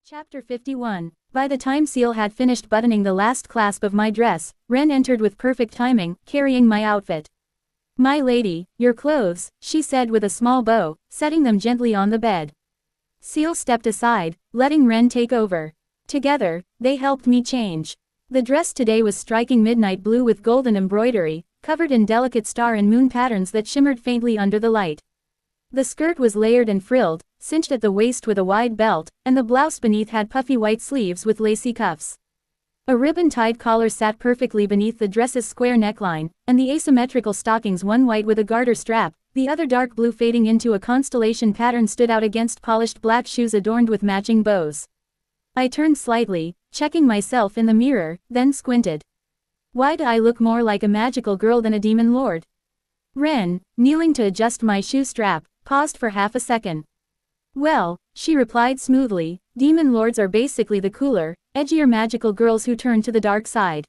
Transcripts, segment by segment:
Chapter 51. By the time Seal had finished buttoning the last clasp of my dress, Ren entered with perfect timing, carrying my outfit. "My lady, your clothes," she said with a small bow, setting them gently on the bed. Seal stepped aside, letting Ren take over. Together, they helped me change. The dress today was striking midnight blue with golden embroidery, covered in delicate star and moon patterns that shimmered faintly under the light. The skirt was layered and frilled, cinched at the waist with a wide belt, and the blouse beneath had puffy white sleeves with lacy cuffs. A ribbon-tied collar sat perfectly beneath the dress's square neckline, and the asymmetrical stockings, one white with a garter strap, the other dark blue fading into a constellation pattern, stood out against polished black shoes adorned with matching bows. I turned slightly, checking myself in the mirror, then squinted. Why do I look more like a magical girl than a demon lord? Ren, kneeling to adjust my shoe strap, paused for half a second. "Well," she replied smoothly, "demon lords are basically the cooler, edgier magical girls who turn to the dark side."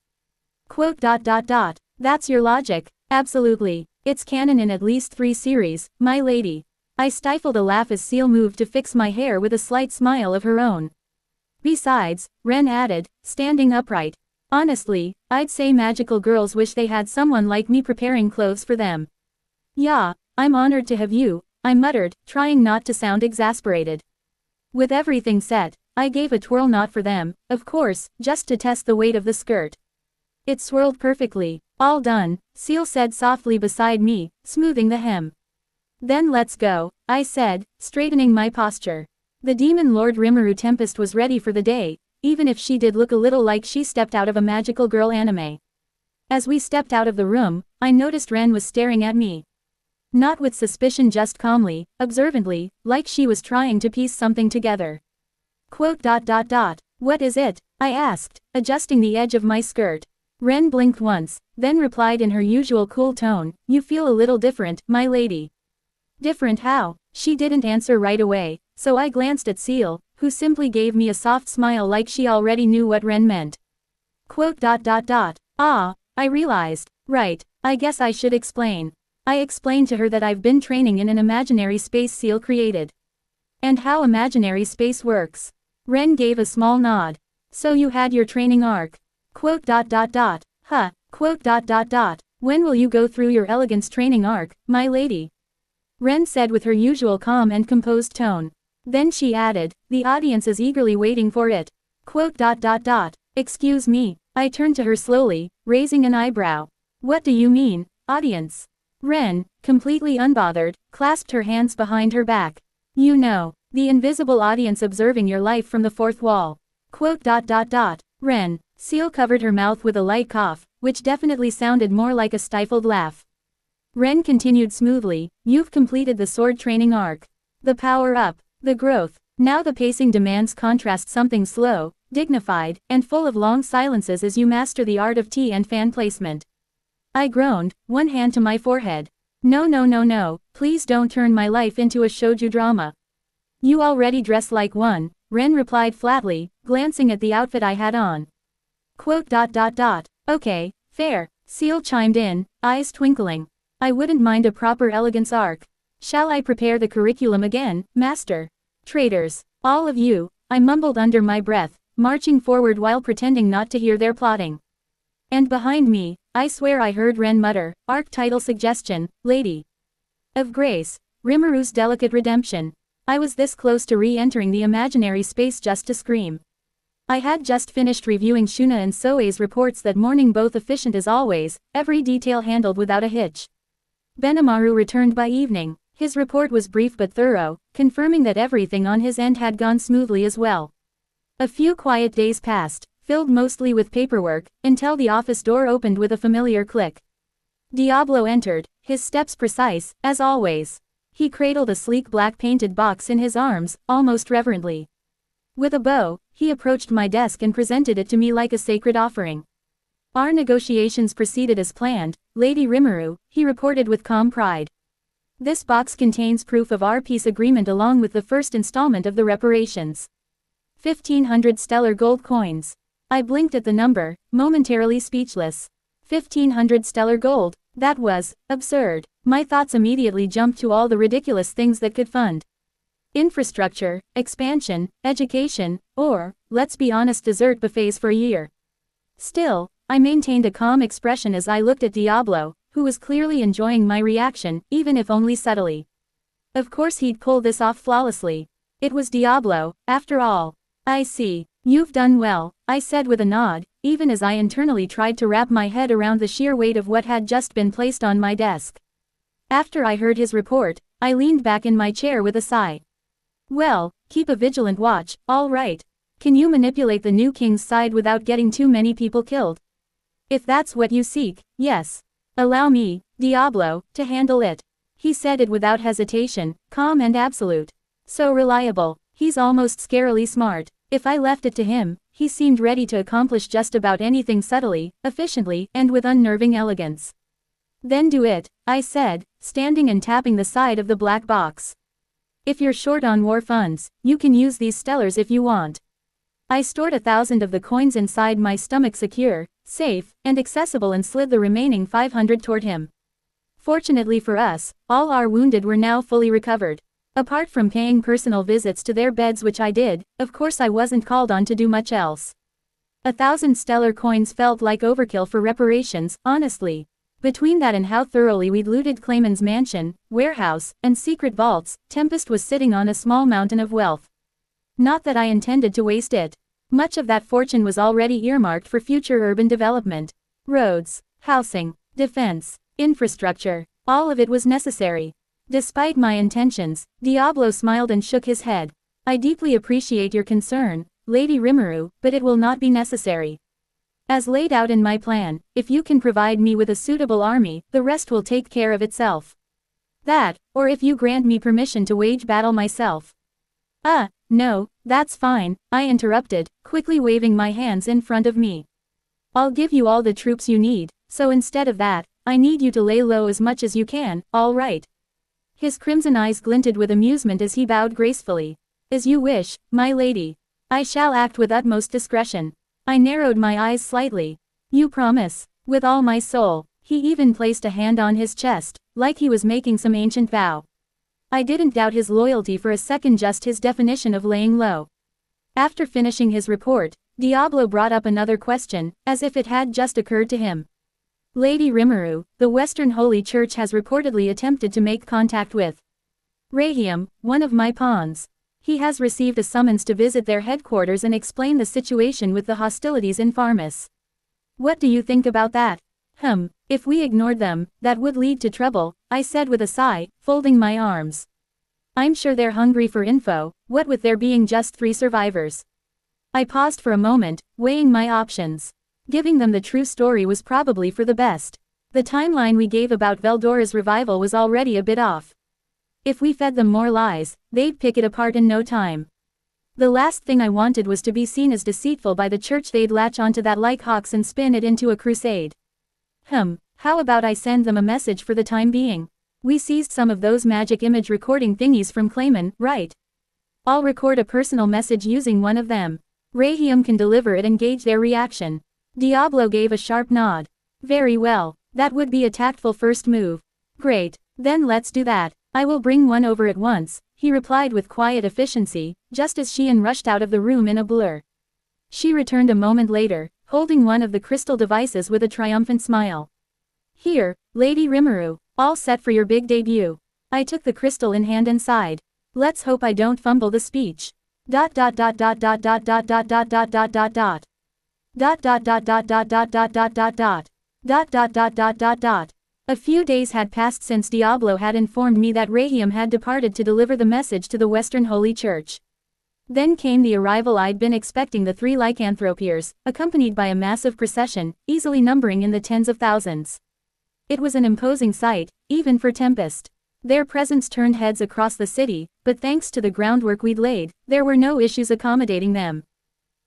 That's your logic? Absolutely. It's canon in at least 3 series, my lady. I stifled a laugh as Seal moved to fix my hair with a slight smile of her own. "Besides," Ren added, standing upright, "honestly, I'd say magical girls wish they had someone like me preparing clothes for them." "Yeah, I'm honored to have you," I muttered, trying not to sound exasperated. With everything set, I gave a twirl, not for them, of course, just to test the weight of the skirt. It swirled perfectly. "All done," Seal said softly beside me, smoothing the hem. "Then let's go," I said, straightening my posture. The demon lord Rimuru Tempest was ready for the day, even if she did look a little like she stepped out of a magical girl anime. As we stepped out of the room, I noticed Ren was staring at me. Not with suspicion, just calmly, observantly, like she was trying to piece something together. "What is it?" I asked, adjusting the edge of my skirt. Ren blinked once, then replied in her usual cool tone, "You feel a little different, my lady." "Different how?" She didn't answer right away, so I glanced at Seal, who simply gave me a soft smile like she already knew what Ren meant. Ah, I realized. Right, I guess I should explain. I explained to her that I've been training in an imaginary space Seal created. And how imaginary space works. Ren gave a small nod. "So you had your training arc. Huh. When will you go through your elegance training arc, my lady?" Ren said with her usual calm and composed tone. Then she added, "The audience is eagerly waiting for it." Excuse me. I turned to her slowly, raising an eyebrow. "What do you mean, audience?" Ren, completely unbothered, clasped her hands behind her back. "You know, the invisible audience observing your life from the fourth wall." Ren. Seal covered her mouth with a light cough, which definitely sounded more like a stifled laugh. Ren continued smoothly, "You've completed the sword training arc. The power-up, the growth. Now the pacing demands contrast, something slow, dignified, and full of long silences as you master the art of tea and fan placement." I groaned, one hand to my forehead. No, please don't turn my life into a shoujo drama." "You already dress like one," Ren replied flatly, glancing at the outfit I had on. Okay, fair," Seal chimed in, eyes twinkling. "I wouldn't mind a proper elegance arc. Shall I prepare the curriculum again, master?" "Traitors, all of you," I mumbled under my breath, marching forward while pretending not to hear their plotting. And behind me, I swear I heard Ren mutter, "Arc title suggestion, Lady of Grace, Rimuru's Delicate Redemption." I was this close to re-entering the imaginary space just to scream. I had just finished reviewing Shuna and Soe's reports that morning, both efficient as always, every detail handled without a hitch. Benimaru returned by evening. His report was brief but thorough, confirming that everything on his end had gone smoothly as well. A few quiet days passed, filled mostly with paperwork, until the office door opened with a familiar click. Diablo entered, his steps precise, as always. He cradled a sleek black painted box in his arms, almost reverently. With a bow, he approached my desk and presented it to me like a sacred offering. "Our negotiations proceeded as planned, Lady Rimuru," he reported with calm pride. "This box contains proof of our peace agreement along with the first installment of the reparations. 1,500 stellar gold coins." I blinked at the number, momentarily speechless. 1,500 stellar gold, that was absurd. My thoughts immediately jumped to all the ridiculous things that could fund infrastructure, expansion, education, or, let's be honest, dessert buffets for a year. Still, I maintained a calm expression as I looked at Diablo, who was clearly enjoying my reaction, even if only subtly. Of course he'd pull this off flawlessly. It was Diablo, after all. I see. You've done well, I said with a nod, even as I internally tried to wrap my head around the sheer weight of what had just been placed on my desk. After I heard his report, I leaned back in my chair with a sigh. Well, keep a vigilant watch, all right. Can you manipulate the new king's side without getting too many people killed? If that's what you seek, yes. Allow me, Diablo, to handle it. He said it without hesitation, calm and absolute. So reliable, he's almost scarily smart. If I left it to him, he seemed ready to accomplish just about anything subtly, efficiently, and with unnerving elegance. Then do it, I said, standing and tapping the side of the black box. If you're short on war funds, you can use these stellars if you want. I stored 1,000 of the coins inside my stomach secure, safe, and accessible and slid the remaining 500 toward him. Fortunately for us, all our wounded were now fully recovered. Apart from paying personal visits to their beds, which I did, of course I wasn't called on to do much else. 1,000 stellar coins felt like overkill for reparations, honestly. Between that and how thoroughly we'd looted Clayman's mansion, warehouse, and secret vaults, Tempest was sitting on a small mountain of wealth. Not that I intended to waste it. Much of that fortune was already earmarked for future urban development. Roads, housing, defense, infrastructure, all of it was necessary. Despite my intentions, Diablo smiled and shook his head. I deeply appreciate your concern, Lady Rimuru, but it will not be necessary. As laid out in my plan, if you can provide me with a suitable army, the rest will take care of itself. That, or if you grant me permission to wage battle myself. No, that's fine, I interrupted, quickly waving my hands in front of me. I'll give you all the troops you need, so instead of that, I need you to lay low as much as you can, all right? His crimson eyes glinted with amusement as he bowed gracefully. As you wish, my lady. I shall act with utmost discretion. I narrowed my eyes slightly. You promise? With all my soul. He even placed a hand on his chest, like he was making some ancient vow. I didn't doubt his loyalty for a second, just his definition of laying low. After finishing his report, Diablo brought up another question, as if it had just occurred to him. Lady Rimuru, the Western Holy Church has reportedly attempted to make contact with Rahiam, one of my pawns. He has received a summons to visit their headquarters and explain the situation with the hostilities in Farmus. What do you think about that? If we ignored them, that would lead to trouble, I said with a sigh, folding my arms. I'm sure they're hungry for info, what with there being just 3 survivors. I paused for a moment, weighing my options. Giving them the true story was probably for the best. The timeline we gave about Veldora's revival was already a bit off. If we fed them more lies, they'd pick it apart in no time. The last thing I wanted was to be seen as deceitful by the church. They'd latch onto that like hawks and spin it into a crusade. How about I send them a message for the time being? We seized some of those magic image recording thingies from Clayman, right? I'll record a personal message using one of them. Rahiam can deliver it and gauge their reaction. Diablo gave a sharp nod. Very well, that would be a tactful first move. Great, then let's do that. I will bring one over at once, he replied with quiet efficiency, just as Xian rushed out of the room in a blur. She returned a moment later, holding one of the crystal devices with a triumphant smile. Here, Lady Rimuru, all set for your big debut. I took the crystal in hand and sighed. Let's hope I don't fumble the speech. A few days had passed since Diablo had informed me that Rahiam had departed to deliver the message to the Western Holy Church. Then came the arrival I'd been expecting, the 3 lycanthropiers, accompanied by a massive procession, easily numbering in the tens of thousands. It was an imposing sight, even for Tempest. Their presence turned heads across the city, but thanks to the groundwork we'd laid, there were no issues accommodating them.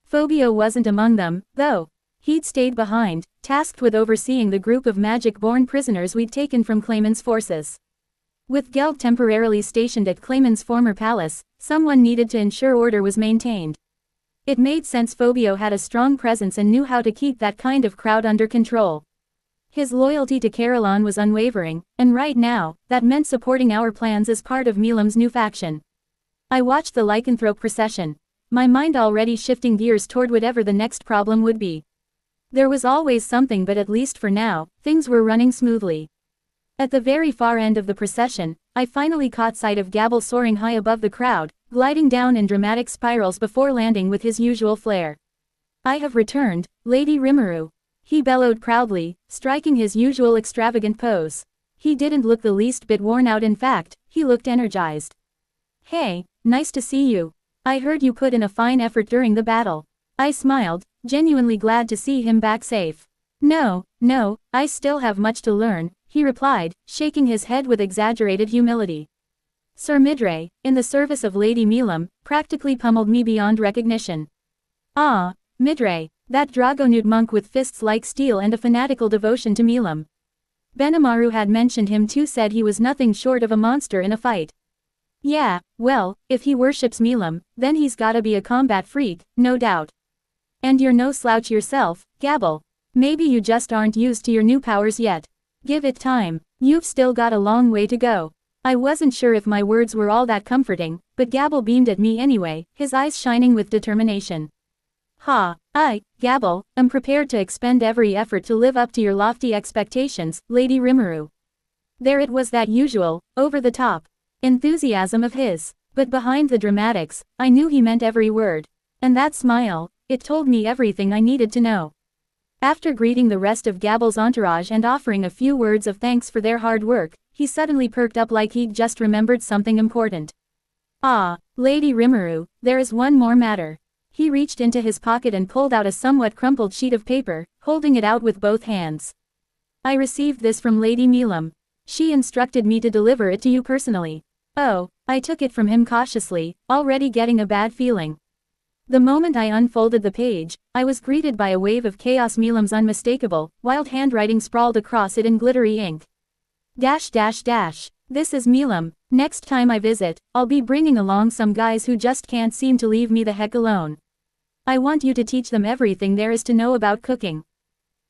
Phobio wasn't among them, though. He'd stayed behind, tasked with overseeing the group of magic-born prisoners we'd taken from Clayman's forces. With Geld temporarily stationed at Clayman's former palace, someone needed to ensure order was maintained. It made sense. Phobio had a strong presence and knew how to keep that kind of crowd under control. His loyalty to Caroline was unwavering, and right now, that meant supporting our plans as part of Milam's new faction. I watched the lycanthrope procession, my mind already shifting gears toward whatever the next problem would be. There was always something, but at least for now, things were running smoothly. At the very far end of the procession, I finally caught sight of Gabble soaring high above the crowd, gliding down in dramatic spirals before landing with his usual flair. "I have returned, Lady Rimuru," he bellowed proudly, striking his usual extravagant pose. He didn't look the least bit worn out, in fact, he looked energized. "Hey, nice to see you. I heard you put in a fine effort during the battle." I smiled, genuinely glad to see him back safe. No, I still have much to learn," he replied, shaking his head with exaggerated humility. Sir Midray, in the service of Lady Milam, practically pummeled me beyond recognition. Ah, Midray, that Dragonud monk with fists like steel and a fanatical devotion to Milam. Benimaru had mentioned him too, said he was nothing short of a monster in a fight. Yeah, well, if he worships Milam, then he's gotta be a combat freak, no doubt. And you're no slouch yourself, Gabble. Maybe you just aren't used to your new powers yet. Give it time, you've still got a long way to go. I wasn't sure if my words were all that comforting, but Gabble beamed at me anyway, his eyes shining with determination. Ha, I, Gabble, am prepared to expend every effort to live up to your lofty expectations, Lady Rimuru. There it was, that usual, over-the-top enthusiasm of his, but behind the dramatics, I knew he meant every word. And that smile, it told me everything I needed to know. After greeting the rest of Gabble's entourage and offering a few words of thanks for their hard work, he suddenly perked up like he'd just remembered something important. Ah, Lady Rimuru, there is one more matter. He reached into his pocket and pulled out a somewhat crumpled sheet of paper, holding it out with both hands. I received this from Lady Milam. She instructed me to deliver it to you personally. Oh, I took it from him cautiously, already getting a bad feeling. The moment I unfolded the page, I was greeted by a wave of chaos. Milam's unmistakable, wild handwriting sprawled across it in glittery ink. This is Milam. Next time I visit, I'll be bringing along some guys who just can't seem to leave me the heck alone. I want you to teach them everything there is to know about cooking.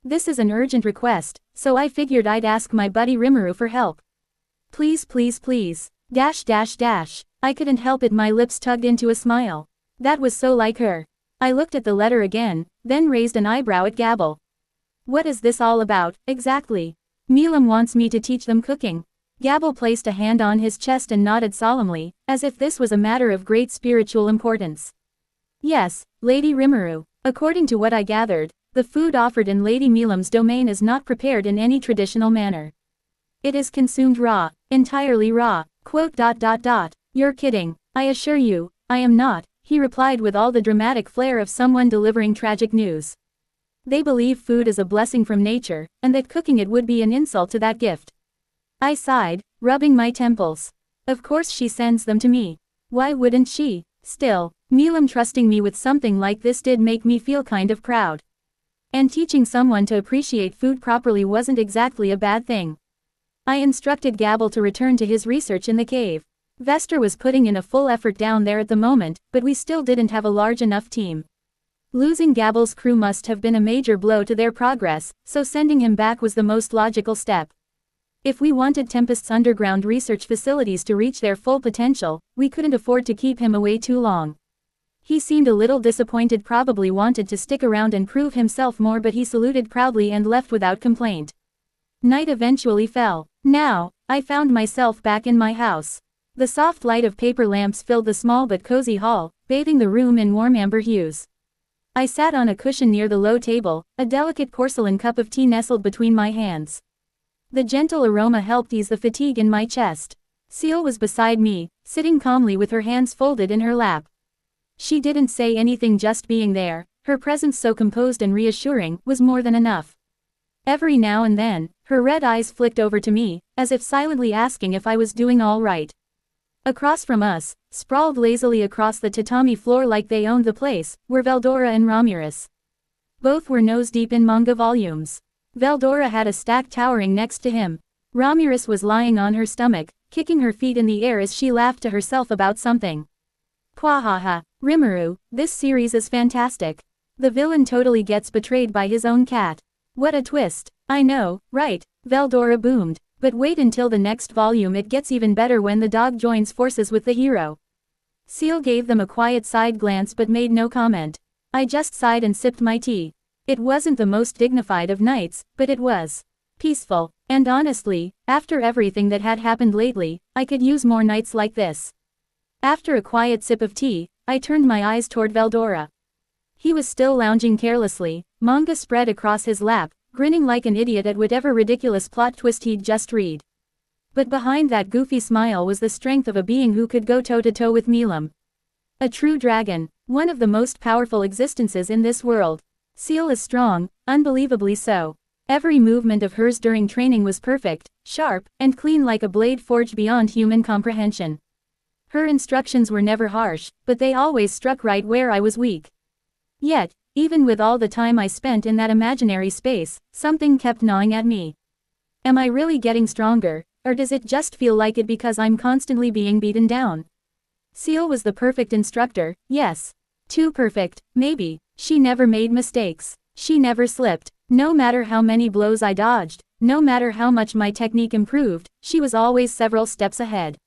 This is an urgent request, so I figured I'd ask my buddy Rimuru for help. Please. I couldn't help it, my lips tugged into a smile. That was so like her. I looked at the letter again, then raised an eyebrow at Gabble. What is this all about, exactly? Milam wants me to teach them cooking. Gabble placed a hand on his chest and nodded solemnly, as if this was a matter of great spiritual importance. Yes, Lady Rimuru. According to what I gathered, the food offered in Lady Milam's domain is not prepared in any traditional manner. It is consumed raw, entirely raw. You're kidding. I assure you, I am not, he replied with all the dramatic flair of someone delivering tragic news. They believe food is a blessing from nature, and that cooking it would be an insult to that gift. I sighed, rubbing my temples. Of course she sends them to me. Why wouldn't she? Still, Milam trusting me with something like this did make me feel kind of proud. And teaching someone to appreciate food properly wasn't exactly a bad thing. I instructed Gabble to return to his research in the cave. Vester was putting in a full effort down there at the moment, but we still didn't have a large enough team. Losing Gabble's crew must have been a major blow to their progress, so sending him back was the most logical step. If we wanted Tempest's underground research facilities to reach their full potential, we couldn't afford to keep him away too long. He seemed a little disappointed, probably wanted to stick around and prove himself more, but he saluted proudly and left without complaint. Night eventually fell. Now, I found myself back in my house. The soft light of paper lamps filled the small but cozy hall, bathing the room in warm amber hues. I sat on a cushion near the low table, a delicate porcelain cup of tea nestled between my hands. The gentle aroma helped ease the fatigue in my chest. Seal was beside me, sitting calmly with her hands folded in her lap. She didn't say anything, just being there, her presence so composed and reassuring, was more than enough. Every now and then, her red eyes flicked over to me, as if silently asking if I was doing all right. Across from us, sprawled lazily across the tatami floor like they owned the place, were Veldora and Ramirez. Both were nose-deep in manga volumes. Veldora had a stack towering next to him. Ramirez was lying on her stomach, kicking her feet in the air as she laughed to herself about something. Pwahaha, Rimuru, this series is fantastic. The villain totally gets betrayed by his own cat. What a twist. I know, right? Veldora boomed. But wait until the next volume, it gets even better when the dog joins forces with the hero. Seal gave them a quiet side glance but made no comment. I just sighed and sipped my tea. It wasn't the most dignified of nights, but it was peaceful, and honestly, after everything that had happened lately, I could use more nights like this. After a quiet sip of tea, I turned my eyes toward Veldora. He was still lounging carelessly, manga spread across his lap, grinning like an idiot at whatever ridiculous plot twist he'd just read. But behind that goofy smile was the strength of a being who could go toe-to-toe with Milam. A true dragon, one of the most powerful existences in this world. Seal is strong, unbelievably so. Every movement of hers during training was perfect, sharp, and clean like a blade forged beyond human comprehension. Her instructions were never harsh, but they always struck right where I was weak. Yet, even with all the time I spent in that imaginary space, something kept gnawing at me. Am I really getting stronger, or does it just feel like it because I'm constantly being beaten down? Seal was the perfect instructor, yes. Too perfect, maybe. She never made mistakes. She never slipped. No matter how many blows I dodged, no matter how much my technique improved, she was always several steps ahead.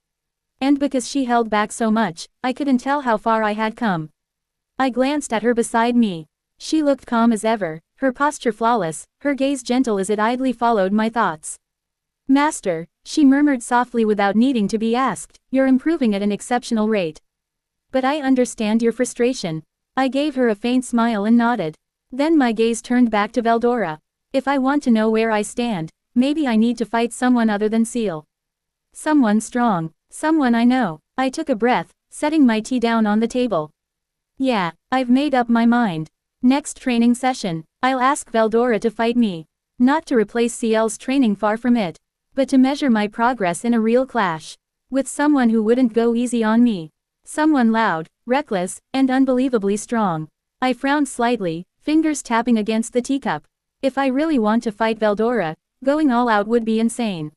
And because she held back so much, I couldn't tell how far I had come. I glanced at her beside me. She looked calm as ever, her posture flawless, her gaze gentle as it idly followed my thoughts. Master, she murmured softly without needing to be asked, you're improving at an exceptional rate. But I understand your frustration. I gave her a faint smile and nodded. Then my gaze turned back to Veldora. If I want to know where I stand, maybe I need to fight someone other than Seal. Someone strong. Someone I know. I took a breath, setting my tea down on the table. Yeah, I've made up my mind. Next training session, I'll ask Veldora to fight me. Not to replace Ciel's training, far from it. But to measure my progress in a real clash. With someone who wouldn't go easy on me. Someone loud, reckless, and unbelievably strong. I frowned slightly, fingers tapping against the teacup. If I really want to fight Veldora, going all out would be insane.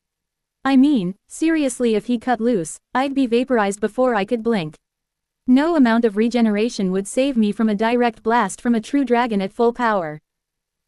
I mean, seriously, if he cut loose, I'd be vaporized before I could blink. No amount of regeneration would save me from a direct blast from a true dragon at full power.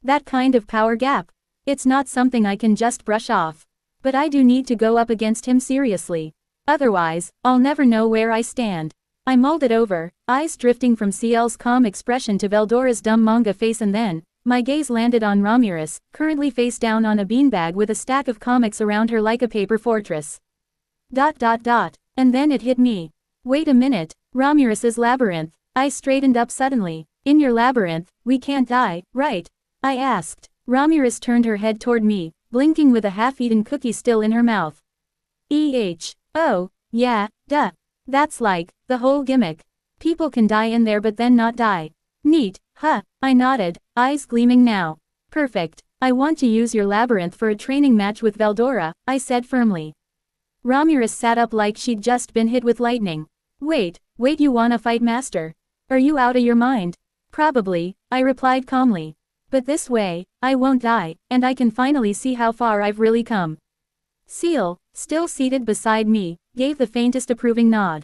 That kind of power gap. It's not something I can just brush off. But I do need to go up against him seriously. Otherwise, I'll never know where I stand. I mulled it over, eyes drifting from Ciel's calm expression to Veldora's dumb manga face, and then, my gaze landed on Ramirez, currently face down on a beanbag with a stack of comics around her like a paper fortress. And then it hit me. Wait a minute, Ramirez's labyrinth. I straightened up suddenly. In your labyrinth, we can't die, right? I asked. Ramirez turned her head toward me, blinking with a half-eaten cookie still in her mouth. Oh, yeah, duh. That's like, the whole gimmick. People can die in there but then not die. Neat, huh? I nodded, eyes gleaming now. Perfect. I want to use your labyrinth for a training match with Veldora, I said firmly. Ramirez sat up like she'd just been hit with lightning. Wait, you wanna fight, Master? Are you out of your mind? Probably, I replied calmly. But this way, I won't die, and I can finally see how far I've really come. Seal, still seated beside me, gave the faintest approving nod.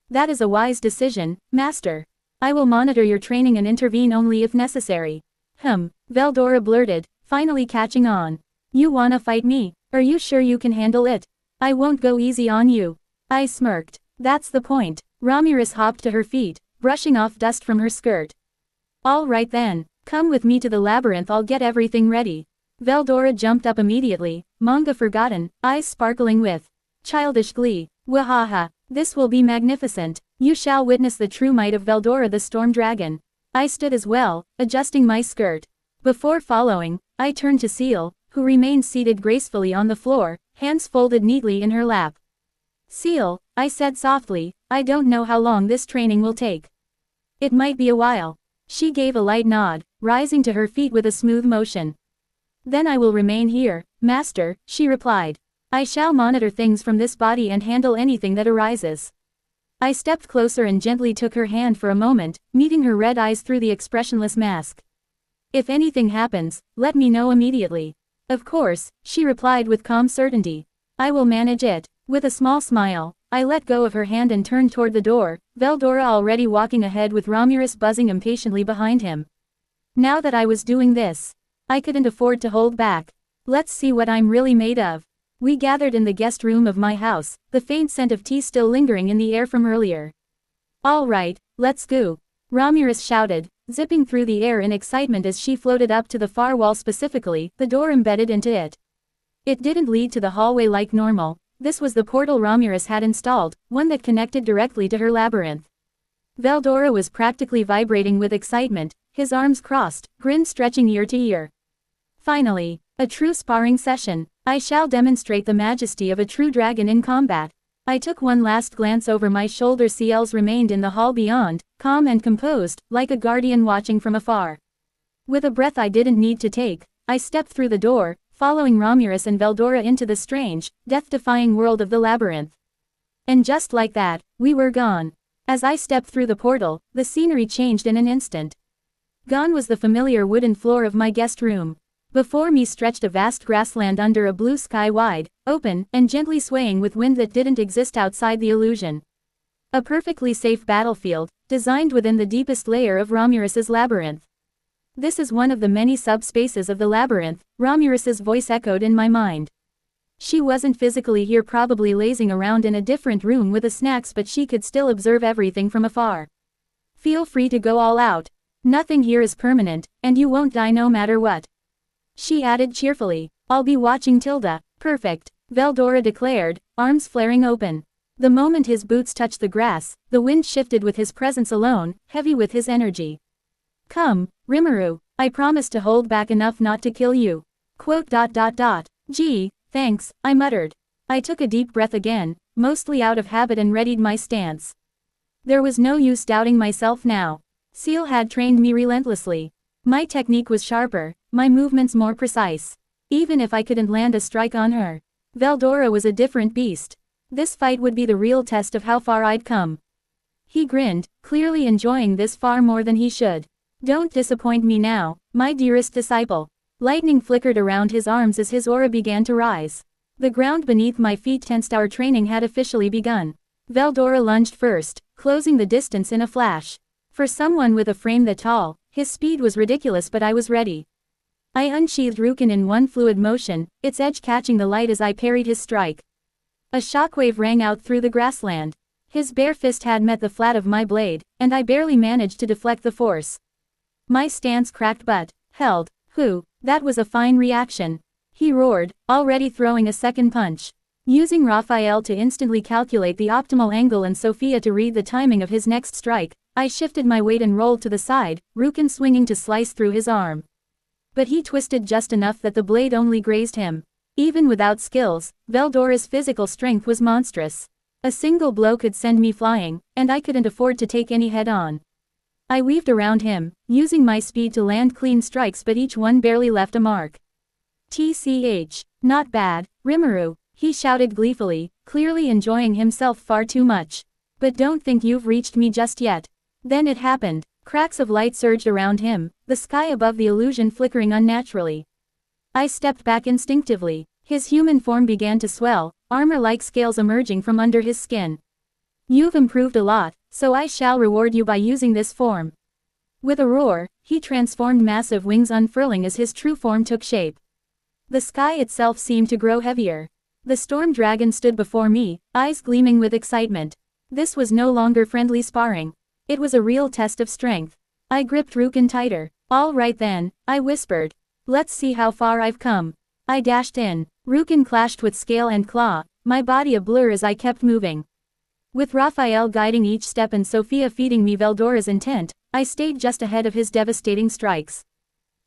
That is a wise decision, Master. I will monitor your training and intervene only if necessary. Veldora blurted, finally catching on. You wanna fight me? Are you sure you can handle it? I won't go easy on you. I smirked. That's the point. Ramirez hopped to her feet, brushing off dust from her skirt. All right then, come with me to the labyrinth, I'll get everything ready. Veldora jumped up immediately, manga forgotten, eyes sparkling with childish glee. Wahaha, this will be magnificent. You shall witness the true might of Veldora the Storm Dragon. I stood as well, adjusting my skirt. Before following, I turned to Seal, who remained seated gracefully on the floor, hands folded neatly in her lap. Seal, I said softly, I don't know how long this training will take. It might be a while. She gave a light nod, rising to her feet with a smooth motion. Then I will remain here, Master, she replied. I shall monitor things from this body and handle anything that arises. I stepped closer and gently took her hand for a moment, meeting her red eyes through the expressionless mask. If anything happens, let me know immediately. Of course, she replied with calm certainty. I will manage it. With a small smile, I let go of her hand and turned toward the door, Veldora already walking ahead with Ramirez buzzing impatiently behind him. Now that I was doing this, I couldn't afford to hold back. Let's see what I'm really made of. We gathered in the guest room of my house, the faint scent of tea still lingering in the air from earlier. All right, let's go. Romulus shouted, zipping through the air in excitement as she floated up to the far wall, specifically, the door embedded into it. It didn't lead to the hallway like normal. This was the portal Romulus had installed, one that connected directly to her labyrinth. Veldora was practically vibrating with excitement, his arms crossed, grin stretching ear to ear. Finally, a true sparring session. I shall demonstrate the majesty of a true dragon in combat. I took one last glance over my shoulder. CLs remained in the hall beyond, calm and composed, like a guardian watching from afar. With a breath I didn't need to take, I stepped through the door, following Romulus and Veldora into the strange, death-defying world of the labyrinth. And just like that, we were gone. As I stepped through the portal, the scenery changed in an instant. Gone was the familiar wooden floor of my guest room. Before me stretched a vast grassland under a blue sky, wide, open, and gently swaying with wind that didn't exist outside the illusion. A perfectly safe battlefield, designed within the deepest layer of Romulus's labyrinth. This is one of the many subspaces of the labyrinth, Romulus's voice echoed in my mind. She wasn't physically here, probably lazing around in a different room with the snacks, but she could still observe everything from afar. Feel free to go all out. Nothing here is permanent, and you won't die no matter what. She added cheerfully. I'll be watching Tilda. Perfect, Veldora declared, arms flaring open. The moment his boots touched the grass, the wind shifted with his presence alone, heavy with his energy. Come, Rimuru, I promise to hold back enough not to kill you. Gee, thanks, I muttered. I took a deep breath again, mostly out of habit, and readied my stance. There was no use doubting myself now. Seal had trained me relentlessly. My technique was sharper, my movements more precise. Even if I couldn't land a strike on her, Veldora was a different beast. This fight would be the real test of how far I'd come. He grinned, clearly enjoying this far more than he should. Don't disappoint me now, my dearest disciple. Lightning flickered around his arms as his aura began to rise. The ground beneath my feet tensed. Our training had officially begun. Veldora lunged first, closing the distance in a flash. For someone with a frame that tall, his speed was ridiculous, but I was ready. I unsheathed Rukin in one fluid motion, its edge catching the light as I parried his strike. A shockwave rang out through the grassland. His bare fist had met the flat of my blade, and I barely managed to deflect the force. My stance cracked but held. That was a fine reaction. He roared, already throwing a second punch. Using Raphael to instantly calculate the optimal angle and Sophia to read the timing of his next strike, I shifted my weight and rolled to the side, Rukin swinging to slice through his arm. But he twisted just enough that the blade only grazed him. Even without skills, Veldora's physical strength was monstrous. A single blow could send me flying, and I couldn't afford to take any head-on. I weaved around him, using my speed to land clean strikes, but each one barely left a mark. TCH. Not bad, Rimuru, he shouted gleefully, clearly enjoying himself far too much. But don't think you've reached me just yet. Then it happened. Cracks of light surged around him, the sky above the illusion flickering unnaturally. I stepped back instinctively. His human form began to swell, armor-like scales emerging from under his skin. You've improved a lot, so I shall reward you by using this form. With a roar, he transformed, massive wings unfurling as his true form took shape. The sky itself seemed to grow heavier. The storm dragon stood before me, eyes gleaming with excitement. This was no longer friendly sparring. It was a real test of strength. I gripped Rukin tighter. All right then, I whispered. Let's see how far I've come. I dashed in. Rukin clashed with scale and claw, my body a blur as I kept moving. With Raphael guiding each step and Sophia feeding me Veldora's intent, I stayed just ahead of his devastating strikes.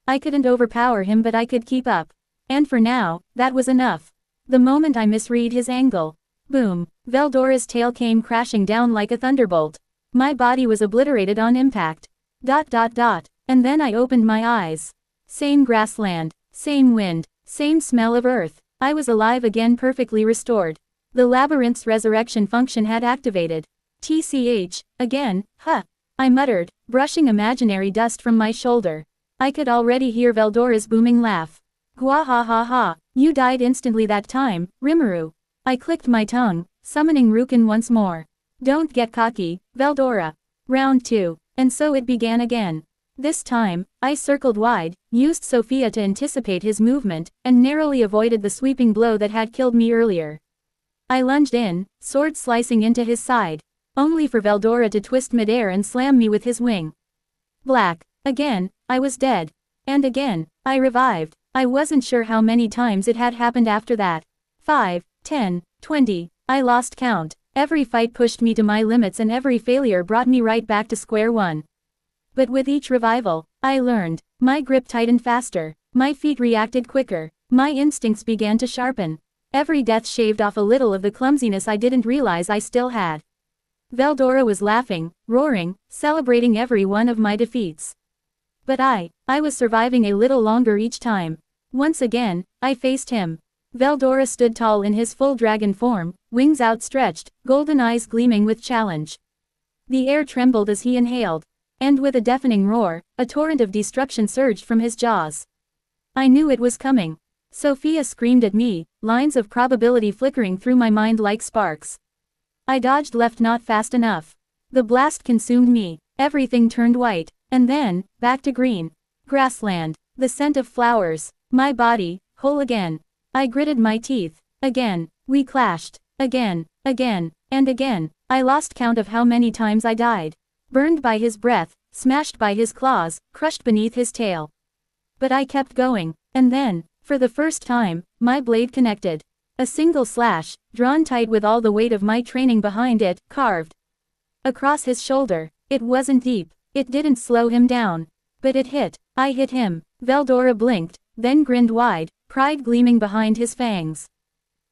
I couldn't overpower him, but I could keep up. And for now, that was enough. The moment I misread his angle. Boom, Veldora's tail came crashing down like a thunderbolt. My body was obliterated on impact. And then I opened my eyes. Same grassland, same wind, same smell of earth. I was alive again, perfectly restored. The labyrinth's resurrection function had activated. TCH, again, I muttered, brushing imaginary dust from my shoulder. I could already hear Veldora's booming laugh. Gwahahaha, you died instantly that time, Rimuru. I clicked my tongue, summoning Rukin once more. Don't get cocky, Veldora. Round 2. And so it began again. This time, I circled wide, used Sophia to anticipate his movement, and narrowly avoided the sweeping blow that had killed me earlier. I lunged in, sword slicing into his side. only for Veldora to twist midair and slam me with his wing. Black. Again, I was dead. And again, I revived. I wasn't sure how many times it had happened after that. 5, 10, 20, I lost count. Every fight pushed me to my limits and every failure brought me right back to square one. But with each revival, I learned. My grip tightened faster. My feet reacted quicker. My instincts began to sharpen. Every death shaved off a little of the clumsiness I didn't realize I still had. Veldora was laughing, roaring, celebrating every one of my defeats. But I was surviving a little longer each time. Once again, I faced him. Veldora stood tall in his full dragon form, wings outstretched, golden eyes gleaming with challenge. The air trembled as he inhaled. And with a deafening roar, a torrent of destruction surged from his jaws. I knew it was coming. Sophia screamed at me, lines of probability flickering through my mind like sparks. I dodged left not fast enough. The blast consumed me. Everything turned white. And then, back to green. Grassland. The scent of flowers. My body, whole again. I gritted my teeth. Again. We clashed. Again. And again. I lost count of how many times I died. Burned by his breath, smashed by his claws, crushed beneath his tail. But I kept going. And then, for the first time, my blade connected. A single slash, drawn tight with all the weight of my training behind it, carved across his shoulder. It wasn't deep. It didn't slow him down. But it hit. I hit him. Veldora blinked, then grinned wide, pride gleaming behind his fangs.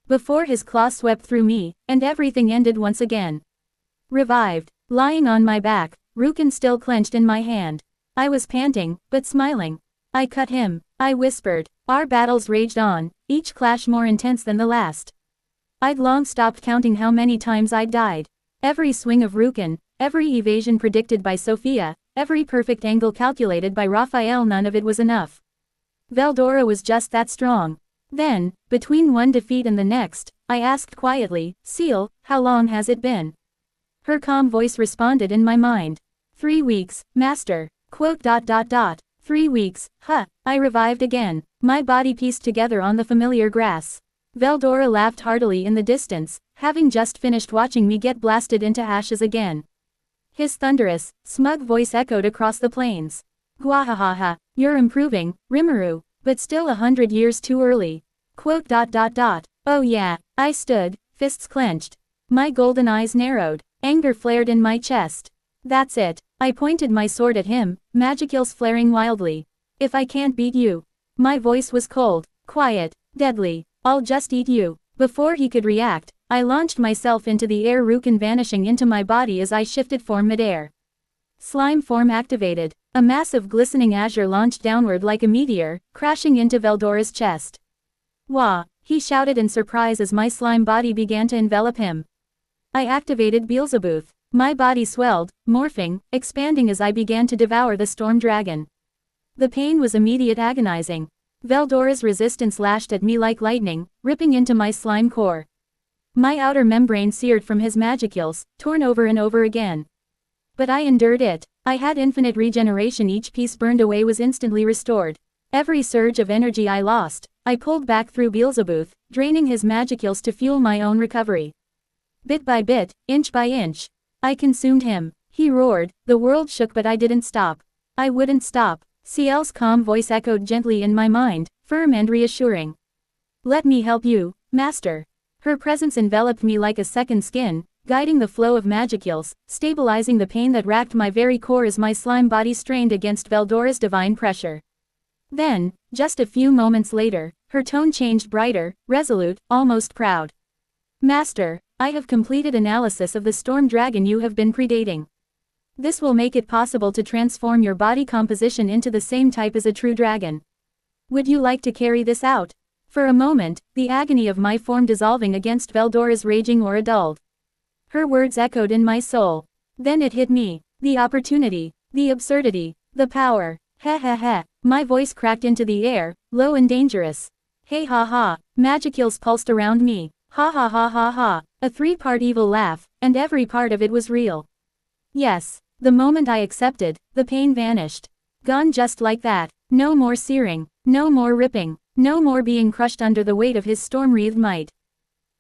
Before his claw swept through me, and everything ended once again. Revived. Lying on my back, Rukin still clenched in my hand. I was panting, but smiling. I cut him. I whispered. Our battles raged on, each clash more intense than the last. I'd long stopped counting how many times I'd died. Every swing of Rukin, every evasion predicted by Sophia, every perfect angle calculated by Raphael, none of it was enough. Veldora was just that strong. Then, between one defeat and the next, I asked quietly, Seal, how long has it been? Her calm voice responded in my mind. 3 weeks, Master. 3 weeks, huh. I revived again. My body pieced together on the familiar grass. Veldora laughed heartily in the distance, having just finished watching me get blasted into ashes again. His thunderous, smug voice echoed across the plains. Gwahahaha, you're improving, Rimuru, but still 100 years too early. Oh yeah, I stood, fists clenched. My golden eyes narrowed, anger flared in my chest. That's it. I pointed my sword at him, magicils flaring wildly. If I can't beat you. My voice was cold, quiet, deadly. I'll just eat you. Before he could react, I launched myself into the air, Rukin vanishing into my body as I shifted form midair. Slime form activated. A massive glistening azure launched downward like a meteor, crashing into Veldora's chest. Wah! He shouted in surprise as my slime body began to envelop him. I activated Beelzebub. My body swelled, morphing, expanding as I began to devour the storm dragon. The pain was immediate, agonizing. Veldora's resistance lashed at me like lightning, ripping into my slime core. My outer membrane seared from his magicils, torn over and over again. But I endured it. I had infinite regeneration. Each piece burned away was instantly restored. Every surge of energy I lost, I pulled back through Beelzebub, draining his magicils to fuel my own recovery. Bit by bit, inch by inch, I consumed him. He roared, the world shook, but I didn't stop. I wouldn't stop. Ciel's calm voice echoed gently in my mind, firm and reassuring. Let me help you, Master. Her presence enveloped me like a second skin, guiding the flow of magicils, stabilizing the pain that racked my very core as my slime body strained against Veldora's divine pressure. Then, just a few moments later, her tone changed, brighter, resolute, almost proud. Master, I have completed analysis of the storm dragon you have been predating. This will make it possible to transform your body composition into the same type as a true dragon. Would you like to carry this out? For a moment, the agony of my form dissolving against Veldora's raging aura dulled. Her words echoed in my soul. Then it hit me. The opportunity, the absurdity, the power. Heh heh heh. My voice cracked into the air, low and dangerous. Hey ha ha. Magicils pulsed around me. Ha ha ha ha ha. A 3-part evil laugh, and every part of it was real. Yes. The moment I accepted, the pain vanished. Gone just like that. No more searing, no more ripping, no more being crushed under the weight of his storm-wreathed might.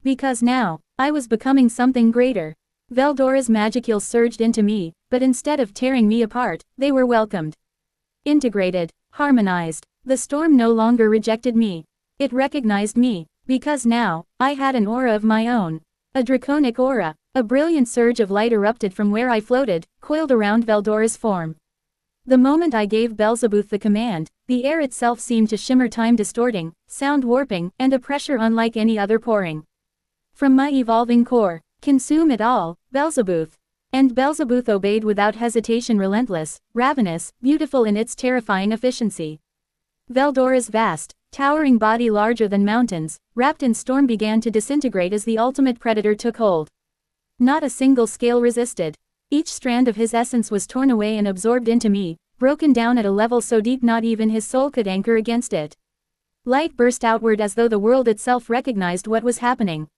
Because now, I was becoming something greater. Veldora's magicals surged into me, but instead of tearing me apart, they were welcomed. Integrated, harmonized. The storm no longer rejected me. It recognized me, because now, I had an aura of my own. A draconic aura. A brilliant surge of light erupted from where I floated, coiled around Veldora's form. The moment I gave Belzebuth the command, the air itself seemed to shimmer, time distorting, sound warping, and a pressure unlike any other pouring from my evolving core. Consume it all, Belzebuth. And Belzebuth obeyed without hesitation, relentless, ravenous, beautiful in its terrifying efficiency. Veldora's vast, towering body, larger than mountains, wrapped in storm, began to disintegrate as the ultimate predator took hold. Not a single scale resisted. Each strand of his essence was torn away and absorbed into me, broken down at a level so deep not even his soul could anchor against it. Light burst outward as though the world itself recognized what was happening.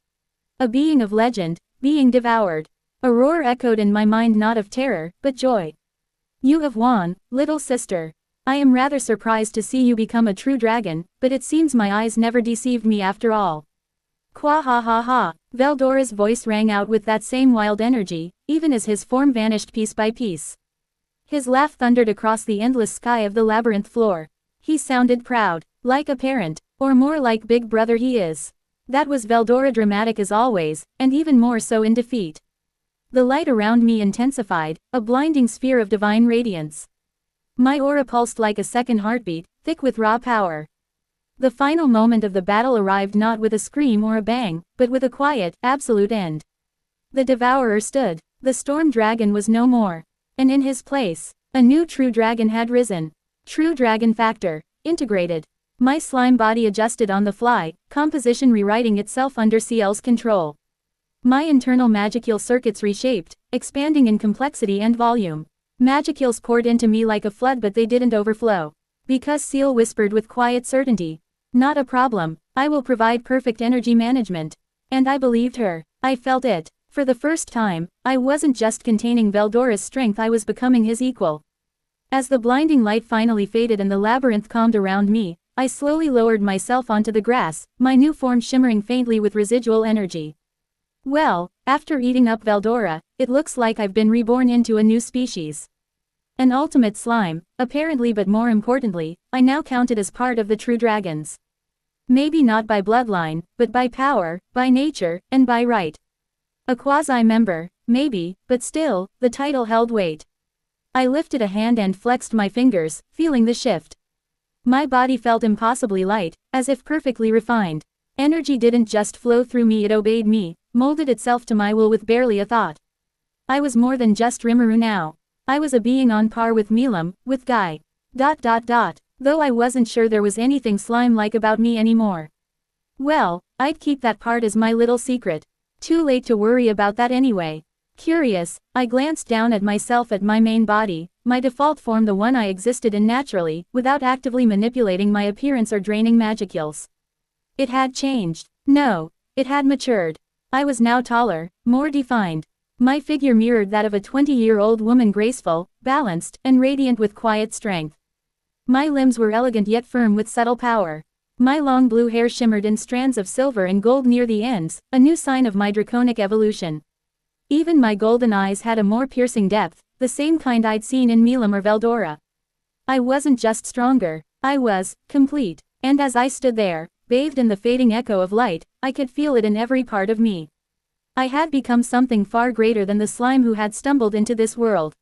A being of legend, being devoured. A roar echoed in my mind, not of terror, but joy. You have won, little sister. I am rather surprised to see you become a true dragon, but it seems my eyes never deceived me after all. Qua ha ha ha. Veldora's voice rang out with that same wild energy, even as his form vanished piece by piece. His laugh thundered across the endless sky of the labyrinth floor. He sounded proud, like a parent, or more like Big Brother he is. That was Veldora, dramatic as always, and even more so in defeat. The light around me intensified, a blinding sphere of divine radiance. My aura pulsed like a second heartbeat, thick with raw power. The final moment of the battle arrived, not with a scream or a bang, but with a quiet, absolute end. The devourer stood. The storm dragon was no more. And in his place, a new true dragon had risen. True dragon factor, integrated. My slime body adjusted on the fly, composition rewriting itself under CL's control. My internal magicule circuits reshaped, expanding in complexity and volume. Magicules poured into me like a flood, but they didn't overflow. Because CL whispered with quiet certainty. Not a problem, I will provide perfect energy management. And I believed her. I felt it. For the first time, I wasn't just containing Veldora's strength, I was becoming his equal. As the blinding light finally faded and the labyrinth calmed around me, I slowly lowered myself onto the grass, my new form shimmering faintly with residual energy. Well, after eating up Veldora, it looks like I've been reborn into a new species. An ultimate slime, apparently, but more importantly, I now counted as part of the true dragons. Maybe not by bloodline, but by power, by nature, and by right. A quasi-member, maybe, but still, the title held weight. I lifted a hand and flexed my fingers, feeling the shift. My body felt impossibly light, as if perfectly refined. Energy didn't just flow through me, it obeyed me, molded itself to my will with barely a thought. I was more than just Rimuru now. I was a being on par with Milam, with Guy. Though I wasn't sure there was anything slime-like about me anymore. Well, I'd keep that part as my little secret. Too late to worry about that anyway. Curious, I glanced down at myself, at my main body, my default form, the one I existed in naturally, without actively manipulating my appearance or draining magicules. It had changed. No, it had matured. I was now taller, more defined. My figure mirrored that of a 20-year-old woman, graceful, balanced, and radiant with quiet strength. My limbs were elegant yet firm with subtle power. My long blue hair shimmered in strands of silver and gold near the ends, a new sign of my draconic evolution. Even my golden eyes had a more piercing depth, the same kind I'd seen in Milam or Veldora. I wasn't just stronger, I was complete, and as I stood there, bathed in the fading echo of light, I could feel it in every part of me. I had become something far greater than the slime who had stumbled into this world.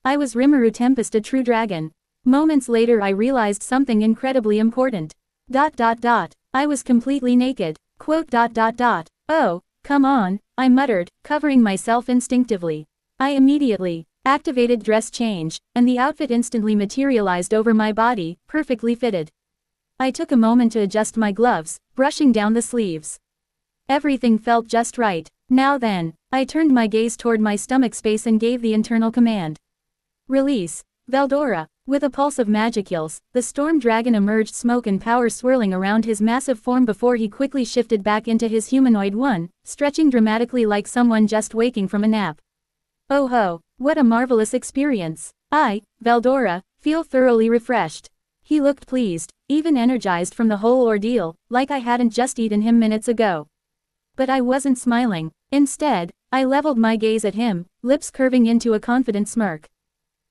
I was Rimuru Tempest, a true dragon. Moments later I realized something incredibly important. I was completely naked. Oh, come on, I muttered, covering myself instinctively. I immediately activated dress change, and the outfit instantly materialized over my body, perfectly fitted. I took a moment to adjust my gloves, brushing down the sleeves. Everything felt just right. Now then, I turned my gaze toward my stomach space and gave the internal command. Release, Veldora. With a pulse of magicules, the storm dragon emerged, smoke and power swirling around his massive form before he quickly shifted back into his humanoid one, stretching dramatically like someone just waking from a nap. Oh ho, what a marvelous experience. I, Veldora, feel thoroughly refreshed. He looked pleased, even energized from the whole ordeal, like I hadn't just eaten him minutes ago. But I wasn't smiling. Instead, I leveled my gaze at him, lips curving into a confident smirk.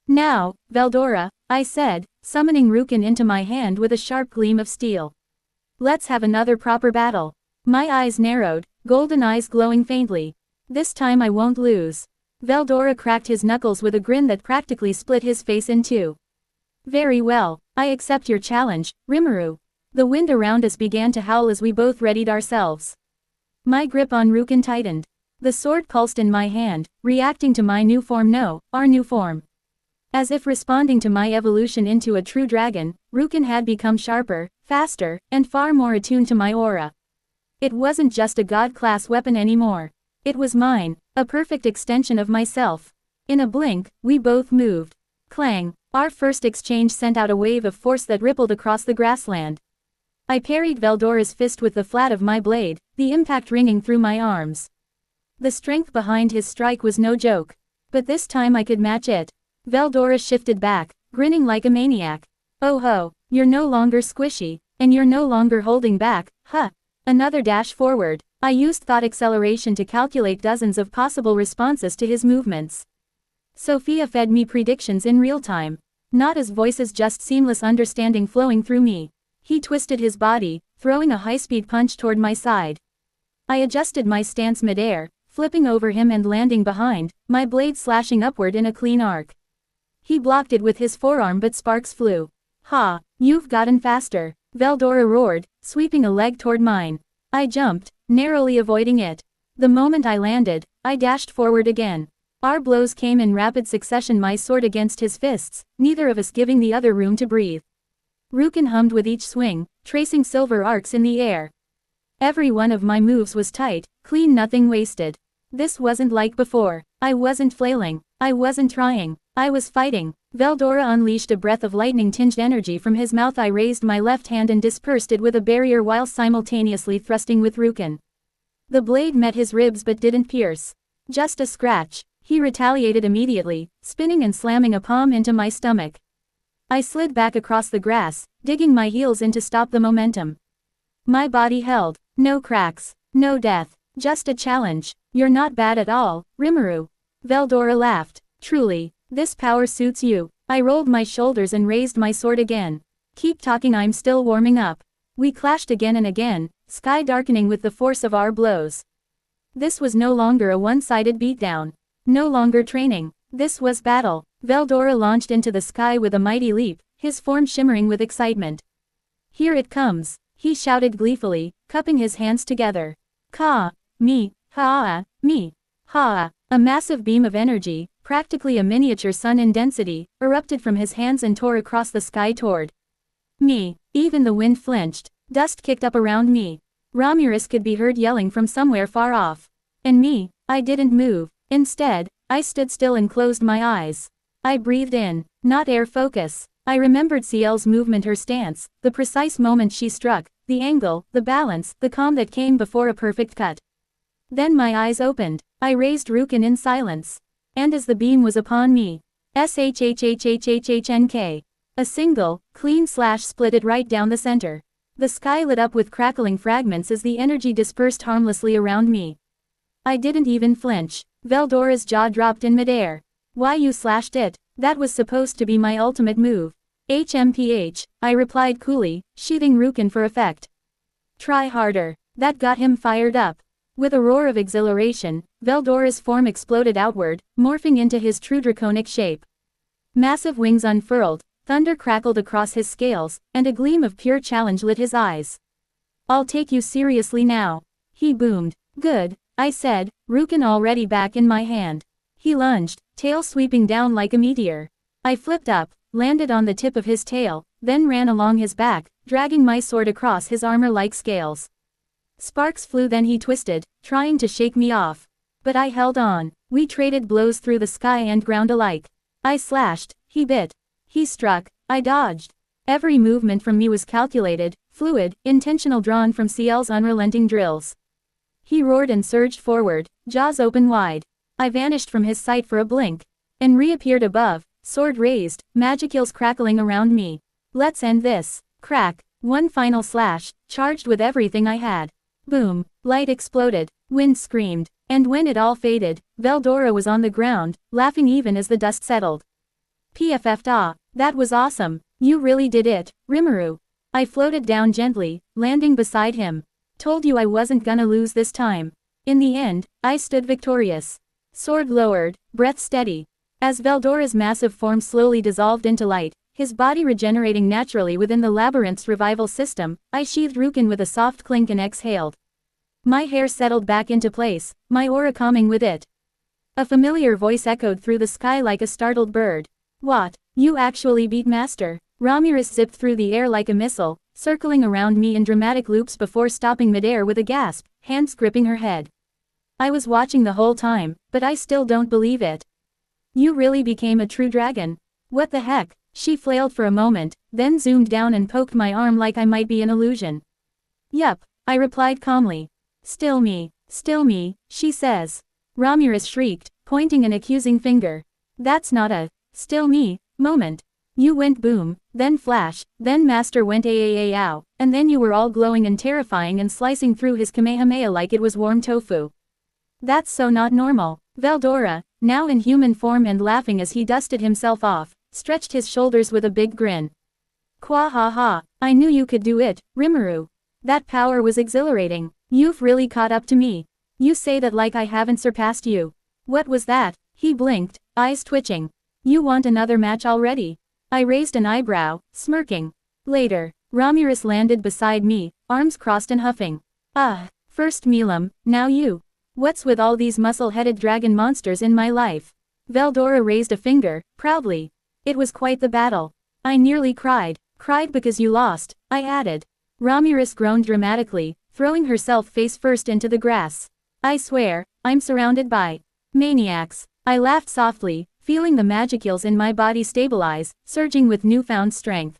Now, Veldora, I said, summoning Rukin into my hand with a sharp gleam of steel. Let's have another proper battle. My eyes narrowed, golden eyes glowing faintly. This time I won't lose. Veldora cracked his knuckles with a grin that practically split his face in two. Very well, I accept your challenge, Rimuru. The wind around us began to howl as we both readied ourselves. My grip on Rukin tightened. The sword pulsed in my hand, reacting to my new form. No, our new form. As if responding to my evolution into a true dragon, Rukin had become sharper, faster, and far more attuned to my aura. It wasn't just a god-class weapon anymore. It was mine, a perfect extension of myself. In a blink, we both moved. Clang! Our first exchange sent out a wave of force that rippled across the grassland. I parried Veldora's fist with the flat of my blade, the impact ringing through my arms. The strength behind his strike was no joke. But this time I could match it. Veldora shifted back, grinning like a maniac. Oh ho, you're no longer squishy, and you're no longer holding back, huh? Another dash forward. I used thought acceleration to calculate dozens of possible responses to his movements. Sophia fed me predictions in real time. Not as voices, just seamless understanding flowing through me. He twisted his body, throwing a high-speed punch toward my side. I adjusted my stance midair, flipping over him and landing behind, my blade slashing upward in a clean arc. He blocked it with his forearm but sparks flew. Ha, you've gotten faster, Veldora roared, sweeping a leg toward mine. I jumped, narrowly avoiding it. The moment I landed, I dashed forward again. Our blows came in rapid succession, my sword against his fists, neither of us giving the other room to breathe. Rukin hummed with each swing, tracing silver arcs in the air. Every one of my moves was tight, clean, nothing wasted. This wasn't like before. I wasn't flailing. I wasn't trying. I was fighting. Veldora unleashed a breath of lightning-tinged energy from his mouth. I raised my left hand and dispersed it with a barrier while simultaneously thrusting with Rukin. The blade met his ribs but didn't pierce. Just a scratch. He retaliated immediately, spinning and slamming a palm into my stomach. I slid back across the grass, digging my heels in to stop the momentum. My body held. No cracks. No death. Just a challenge. You're not bad at all, Rimuru. Veldora laughed. Truly, this power suits you. I rolled my shoulders and raised my sword again. Keep talking, I'm still warming up. We clashed again and again, sky darkening with the force of our blows. This was no longer a one-sided beatdown. No longer training. This was battle. Veldora launched into the sky with a mighty leap, his form shimmering with excitement. Here it comes, he shouted gleefully, cupping his hands together. Ka! Me! Ha! Me! Ha! A massive beam of energy, practically a miniature sun in density, erupted from his hands and tore across the sky toward me. Even the wind flinched. Dust kicked up around me. Ramirez could be heard yelling from somewhere far off. And me, I didn't move. Instead, I stood still and closed my eyes. I breathed in, not air, focus. I remembered Ciel's movement, her stance, the precise moment she struck, the angle, the balance, the calm that came before a perfect cut. Then my eyes opened. I raised Rukin in silence. And as the beam was upon me, shhhhhhhnk. A single, clean slash split it right down the center. The sky lit up with crackling fragments as the energy dispersed harmlessly around me. I didn't even flinch. Veldora's jaw dropped in midair. Why, you slashed it? That was supposed to be my ultimate move. HMPH, I replied coolly, sheathing Rukin for effect. Try harder. That got him fired up. With a roar of exhilaration, Veldora's form exploded outward, morphing into his true draconic shape. Massive wings unfurled, thunder crackled across his scales, and a gleam of pure challenge lit his eyes. I'll take you seriously now. He boomed. Good, I said, Rukin already back in my hand. He lunged, tail sweeping down like a meteor. I flipped up, landed on the tip of his tail, then ran along his back, dragging my sword across his armor like scales. Sparks flew, then he twisted, trying to shake me off. But I held on. We traded blows through the sky and ground alike. I slashed, he bit. He struck, I dodged. Every movement from me was calculated, fluid, intentional, drawn from Ciel's unrelenting drills. He roared and surged forward, jaws open wide. I vanished from his sight for a blink, and reappeared above, sword raised, magicils crackling around me. Let's end this. Crack, one final slash, charged with everything I had. Boom, light exploded, wind screamed. And when it all faded, Veldora was on the ground, laughing even as the dust settled. PFF. That was awesome. You really did it, Rimuru. I floated down gently, landing beside him. Told you I wasn't gonna lose this time. In the end, I stood victorious. Sword lowered, breath steady. As Veldora's massive form slowly dissolved into light, his body regenerating naturally within the labyrinth's revival system, I sheathed Rukin with a soft clink and exhaled. My hair settled back into place, my aura calming with it. A familiar voice echoed through the sky like a startled bird. What? You actually beat Master? Ramirez zipped through the air like a missile, circling around me in dramatic loops before stopping midair with a gasp, hands gripping her head. I was watching the whole time, but I still don't believe it. You really became a true dragon. What the heck? She flailed for a moment, then zoomed down and poked my arm like I might be an illusion. Yup, I replied calmly. Still me, she says. Ramirez shrieked, pointing an accusing finger. That's not a still me moment. You went boom, then flash, then Master went ow, and then you were all glowing and terrifying and slicing through his Kamehameha like it was warm tofu. That's so not normal. Veldora, now in human form and laughing as he dusted himself off, stretched his shoulders with a big grin. Kwa ha ha, I knew you could do it, Rimuru. That power was exhilarating. You've really caught up to me. You say that like I haven't surpassed you. What was that? He blinked, eyes twitching. You want another match already? I raised an eyebrow, smirking. Later, Ramirez landed beside me, arms crossed and huffing. First Milam, now you. What's with all these muscle-headed dragon monsters in my life? Veldora raised a finger, proudly. It was quite the battle. I nearly cried. Cried because you lost, I added. Ramirez groaned dramatically, throwing herself face first into the grass. I swear, I'm surrounded by maniacs. I laughed softly, feeling the magicals in my body stabilize, surging with newfound strength.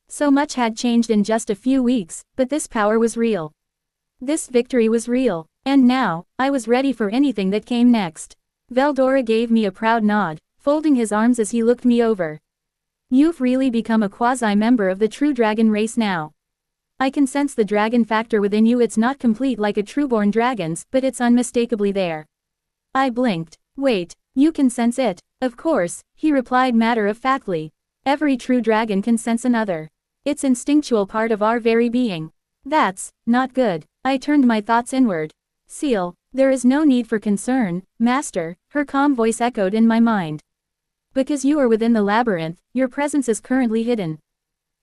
So much had changed in just a few weeks, but this power was real. This victory was real. And now, I was ready for anything that came next. Veldora gave me a proud nod, folding his arms as he looked me over. You've really become a quasi-member of the true dragon race now. I can sense the dragon factor within you. It's not complete like a trueborn dragon's, but it's unmistakably there. I blinked. Wait, you can sense it? Of course, he replied matter-of-factly. Every true dragon can sense another. It's instinctual part of our very being. That's not good. I turned my thoughts inward. Seal, there is no need for concern, Master, her calm voice echoed in my mind. Because you are within the labyrinth, your presence is currently hidden.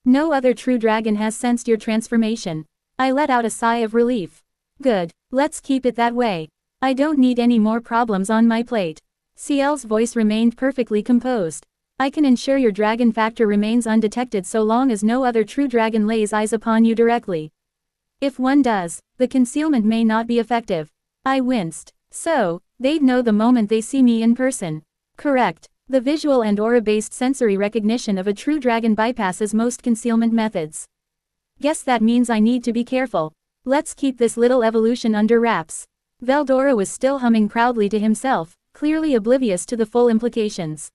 No other true dragon has sensed your transformation. I let out a sigh of relief. Good, let's keep it that way. I don't need any more problems on my plate. Ciel's voice remained perfectly composed. I can ensure your dragon factor remains undetected so long as no other true dragon lays eyes upon you directly. If one does, the concealment may not be effective. I winced. So, they'd know the moment they see me in person. Correct. The visual and aura-based sensory recognition of a true dragon bypasses most concealment methods. Guess that means I need to be careful. Let's keep this little evolution under wraps. Veldora was still humming proudly to himself, clearly oblivious to the full implications.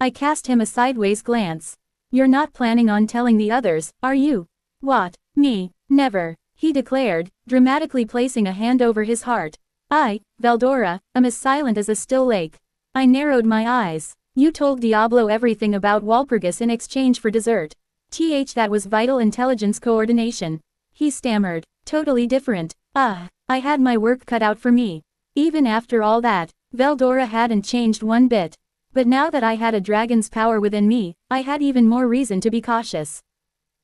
I cast him a sideways glance. You're not planning on telling the others, are you? What? Me? Never. He declared, dramatically placing a hand over his heart. I, Veldora, am as silent as a still lake. I narrowed my eyes. You told Diablo everything about Walpurgis in exchange for dessert. That was vital intelligence coordination. He stammered. Totally different. I had my work cut out for me. Even after all that, Veldora hadn't changed one bit. But now that I had a dragon's power within me, I had even more reason to be cautious.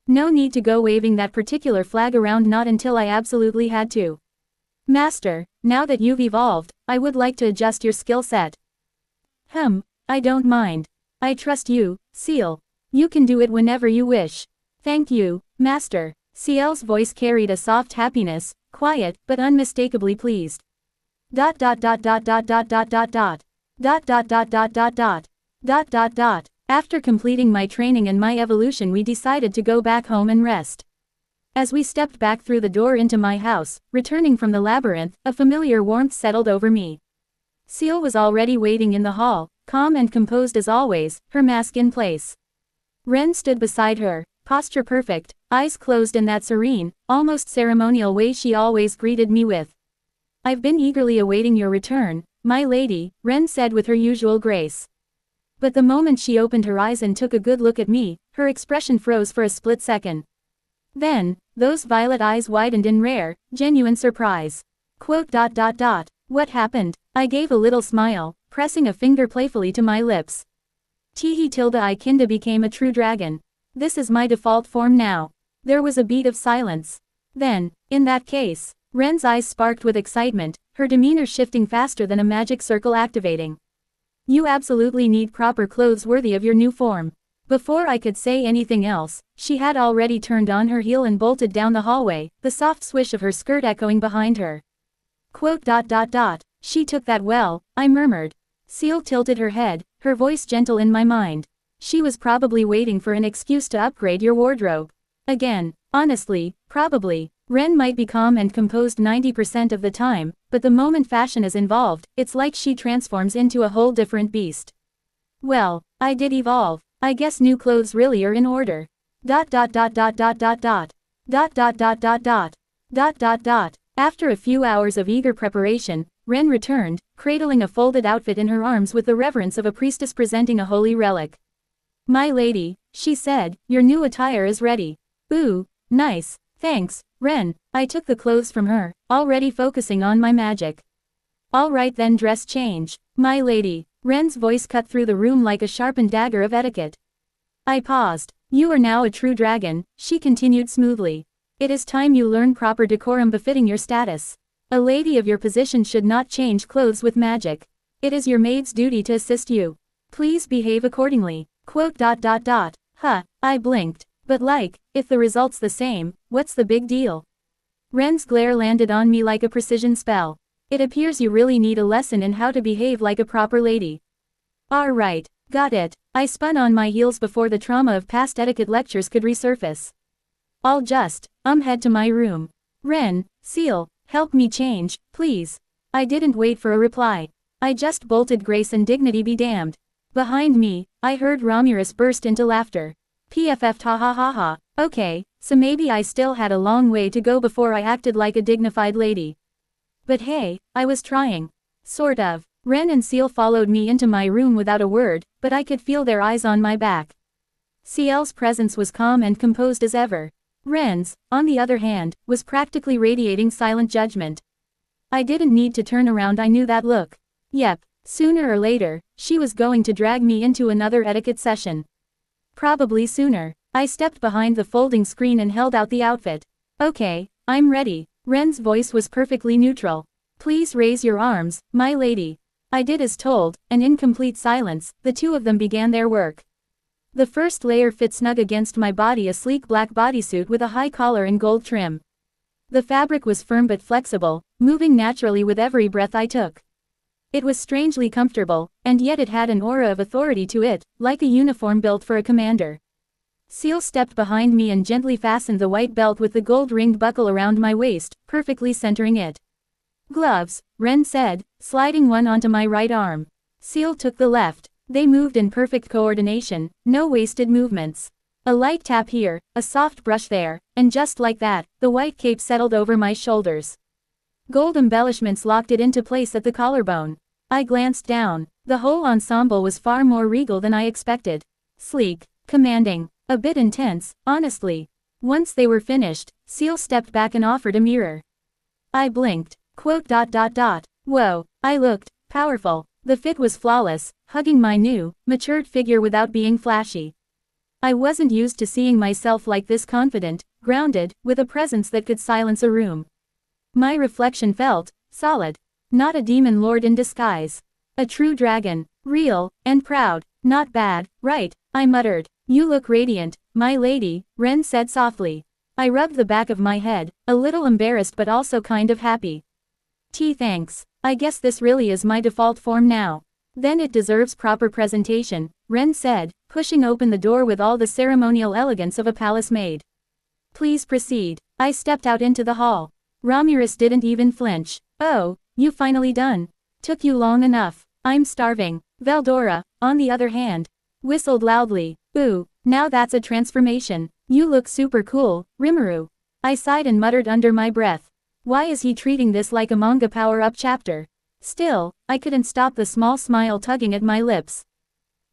No need to go waving that particular flag around, not until I absolutely had to. Master, now that you've evolved, I would like to adjust your skill set. I don't mind. I trust you, Seal. You can do it whenever you wish. Thank you, Master. Ciel's voice carried a soft happiness, quiet, but unmistakably pleased. ... After completing my training and my evolution, we decided to go back home and rest. As we stepped back through the door into my house, returning from the labyrinth, a familiar warmth settled over me. Ciel was already waiting in the hall, calm and composed as always, her mask in place. Ren stood beside her, posture perfect, eyes closed in that serene, almost ceremonial way she always greeted me with. I've been eagerly awaiting your return, my lady, Ren said with her usual grace. But the moment she opened her eyes and took a good look at me, her expression froze for a split second. Then, those violet eyes widened in rare, genuine surprise. What happened? I gave a little smile, pressing a finger playfully to my lips. I kinda became a true dragon. This is my default form now. There was a beat of silence. Then, in that case, Ren's eyes sparked with excitement, her demeanor shifting faster than a magic circle activating. You absolutely need proper clothes worthy of your new form. Before I could say anything else, she had already turned on her heel and bolted down the hallway, the soft swish of her skirt echoing behind her. She took that well, I murmured. Seal tilted her head, her voice gentle in my mind. She was probably waiting for an excuse to upgrade your wardrobe. Again, honestly, probably. Ren might be calm and composed 90% of the time, but the moment fashion is involved, it's like she transforms into a whole different beast. Well, I did evolve. I guess new clothes really are in order. After a few hours of eager preparation, Ren returned, cradling a folded outfit in her arms with the reverence of a priestess presenting a holy relic. My lady, she said, your new attire is ready. Ooh, nice, thanks, Ren. I took the clothes from her, already focusing on my magic. All right then, dress change, my lady. Ren's voice cut through the room like a sharpened dagger of etiquette. I paused. You are now a true dragon, she continued smoothly. It is time you learn proper decorum befitting your status. A lady of your position should not change clothes with magic. It is your maid's duty to assist you. Please behave accordingly. I blinked. But if the result's the same, what's the big deal? Ren's glare landed on me like a precision spell. It appears you really need a lesson in how to behave like a proper lady. Right, got it. I spun on my heels before the trauma of past etiquette lectures could resurface. I'll just, head to my room. Ren, Seal, help me change, please. I didn't wait for a reply. I just bolted. Grace and dignity be damned. Behind me, I heard Romulus burst into laughter. PFF ha ha ha ha. Okay, so maybe I still had a long way to go before I acted like a dignified lady. But hey, I was trying. Sort of. Ren and Seal followed me into my room without a word, but I could feel their eyes on my back. Ciel's presence was calm and composed as ever. Ren's, on the other hand, was practically radiating silent judgment. I didn't need to turn around, I knew that look. Yep, sooner or later, she was going to drag me into another etiquette session. Probably sooner. I stepped behind the folding screen and held out the outfit. Okay, I'm ready. Ren's voice was perfectly neutral. Please raise your arms, my lady. I did as told, and in complete silence, the two of them began their work. The first layer fit snug against my body, a sleek black bodysuit with a high collar and gold trim. The fabric was firm but flexible, moving naturally with every breath I took. It was strangely comfortable, and yet it had an aura of authority to it, like a uniform built for a commander. Seal stepped behind me and gently fastened the white belt with the gold-ringed buckle around my waist, perfectly centering it. Gloves, Ren said, sliding one onto my right arm. Seal took the left. They moved in perfect coordination, no wasted movements. A light tap here, a soft brush there, and just like that, the white cape settled over my shoulders. Gold embellishments locked it into place at the collarbone. I glanced down. The whole ensemble was far more regal than I expected. Sleek, commanding, a bit intense, honestly. Once they were finished, Seal stepped back and offered a mirror. I blinked. Whoa, I looked powerful. The fit was flawless, hugging my new, matured figure without being flashy. I wasn't used to seeing myself like this, confident, grounded, with a presence that could silence a room. My reflection felt solid. Not a demon lord in disguise. A true dragon, real, and proud. Not bad, right? I muttered. You look radiant, my lady, Ren said softly. I rubbed the back of my head, a little embarrassed but also kind of happy. Thanks. I guess this really is my default form now. Then it deserves proper presentation, Ren said, pushing open the door with all the ceremonial elegance of a palace maid. Please proceed. I stepped out into the hall. Romulus didn't even flinch. Oh, you finally done. Took you long enough. I'm starving. Veldora, on the other hand, whistled loudly. Ooh, now that's a transformation. You look super cool, Rimuru. I sighed and muttered under my breath. Why is he treating this like a manga power-up chapter? Still, I couldn't stop the small smile tugging at my lips.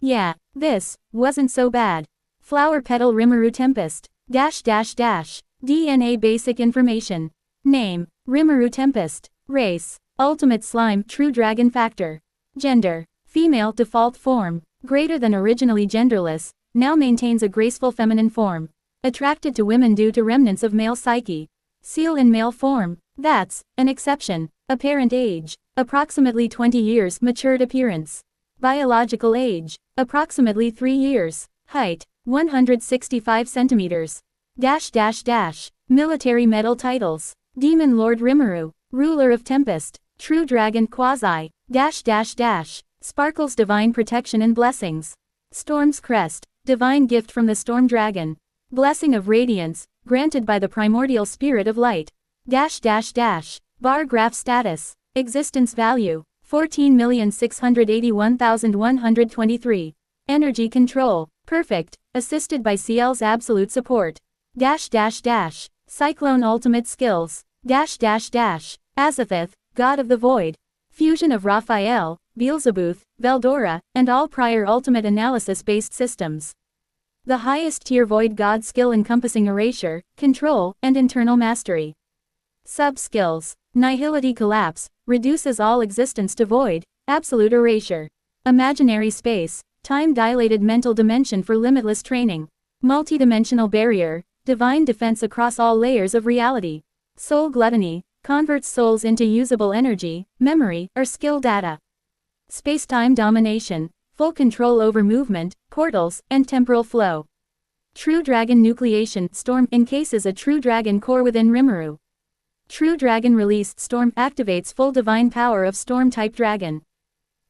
Yeah, this wasn't so bad. Flower petal Rimuru Tempest. DNA basic information. Name, Rimuru Tempest. Race, Ultimate Slime True Dragon Factor. Gender, female default form. Greater than originally genderless, now maintains a graceful feminine form. Attracted to women due to remnants of male psyche. Seal in male form. That's an exception. Apparent age, approximately 20 years. Matured appearance. Biological age, approximately 3 years. Height, 165 centimeters. Military medal titles. Demon Lord Rimuru, Ruler of Tempest, True Dragon Quasi, Sparkle's divine protection and blessings. Storm's crest, divine gift from the Storm Dragon. Blessing of radiance, granted by the primordial spirit of light. Bar graph status, existence value, 14,681,123. Energy control, perfect, assisted by CL's absolute support. Cyclone ultimate skills. Azathoth, God of the Void. Fusion of Raphael, Beelzebub, Veldora, and all prior ultimate analysis-based systems. The highest tier Void God skill encompassing erasure, control, and internal mastery. Sub-skills. Nihility Collapse, reduces all existence to void, absolute erasure. Imaginary space, time-dilated mental dimension for limitless training. Multidimensional barrier, divine defense across all layers of reality. Soul Gluttony, converts souls into usable energy, memory, or skill data. Space-time domination, full control over movement, portals, and temporal flow. True Dragon Nucleation, Storm encases a True Dragon core within Rimuru. True Dragon Released Storm activates full divine power of Storm-type Dragon.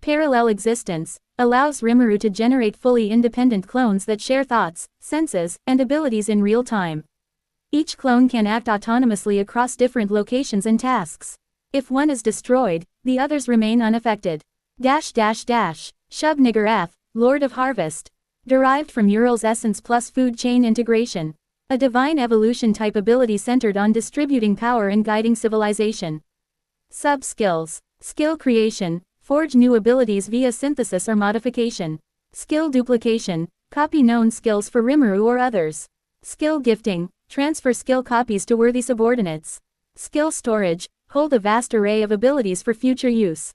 Parallel Existence, allows Rimuru to generate fully independent clones that share thoughts, senses, and abilities in real time. Each clone can act autonomously across different locations and tasks. If one is destroyed, the others remain unaffected. Shub-Nigger F, Lord of Harvest. Derived from Ural's essence plus food chain integration. A divine evolution type ability centered on distributing power and guiding civilization. Sub-skills. Skill creation, forge new abilities via synthesis or modification. Skill duplication, copy known skills for Rimuru or others. Skill gifting, transfer skill copies to worthy subordinates. Skill storage, hold a vast array of abilities for future use.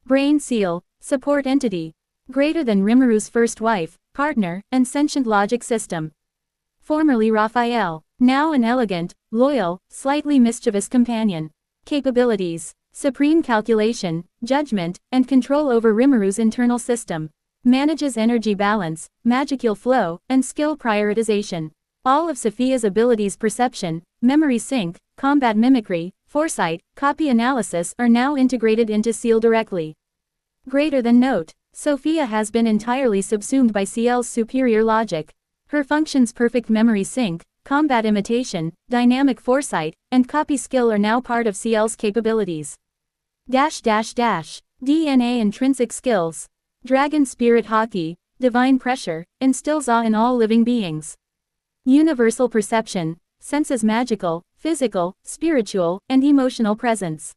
Brain seal, support entity. Greater than Rimuru's first wife, partner, and sentient logic system. Formerly Raphael, now an elegant, loyal, slightly mischievous companion. Capabilities. Supreme calculation, judgment, and control over Rimuru's internal system. Manages energy balance, magical flow, and skill prioritization. All of Sophia's abilities perception, memory sync, combat mimicry, foresight, copy analysis are now integrated into Seal directly. Greater than note. Sophia has been entirely subsumed by CL's superior logic. Her functions perfect memory sync, combat imitation, dynamic foresight, and copy skill are now part of CL's capabilities. DNA intrinsic skills. Dragon spirit hockey, divine pressure, instills awe in all living beings. Universal perception, senses magical, physical, spiritual, and emotional presence.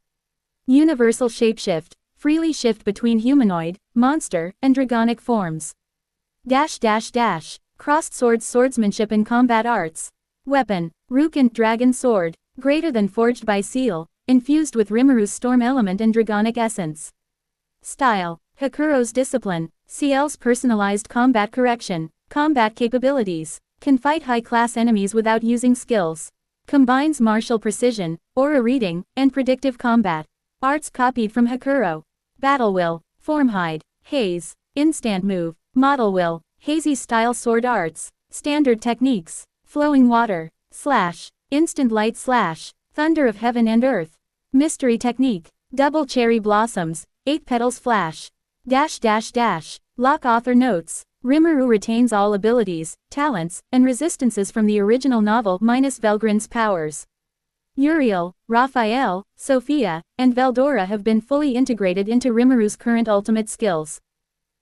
Universal shapeshift, freely shift between humanoid, monster, and dragonic forms. Crossed swords swordsmanship and combat arts. Weapon, Rukin dragon sword, greater than forged by Seal, infused with Rimuru's storm element and dragonic essence. Style, Hakuro's discipline, CL's personalized combat correction, combat capabilities, can fight high-class enemies without using skills. Combines martial precision, aura reading, and predictive combat. Arts copied from Hakuro. Battle Will, Form Hide, Haze, Instant Move, Model Will, Hazy Style Sword Arts, Standard Techniques, Flowing Water, Slash, Instant Light Slash, Thunder of Heaven and Earth. Mystery Technique, Double Cherry Blossoms, 8 Petals Flash. Lock Author Notes. Rimuru retains all abilities, talents, and resistances from the original novel minus Velgrin's powers. Uriel, Raphael, Sophia, and Veldora have been fully integrated into Rimuru's current ultimate skills.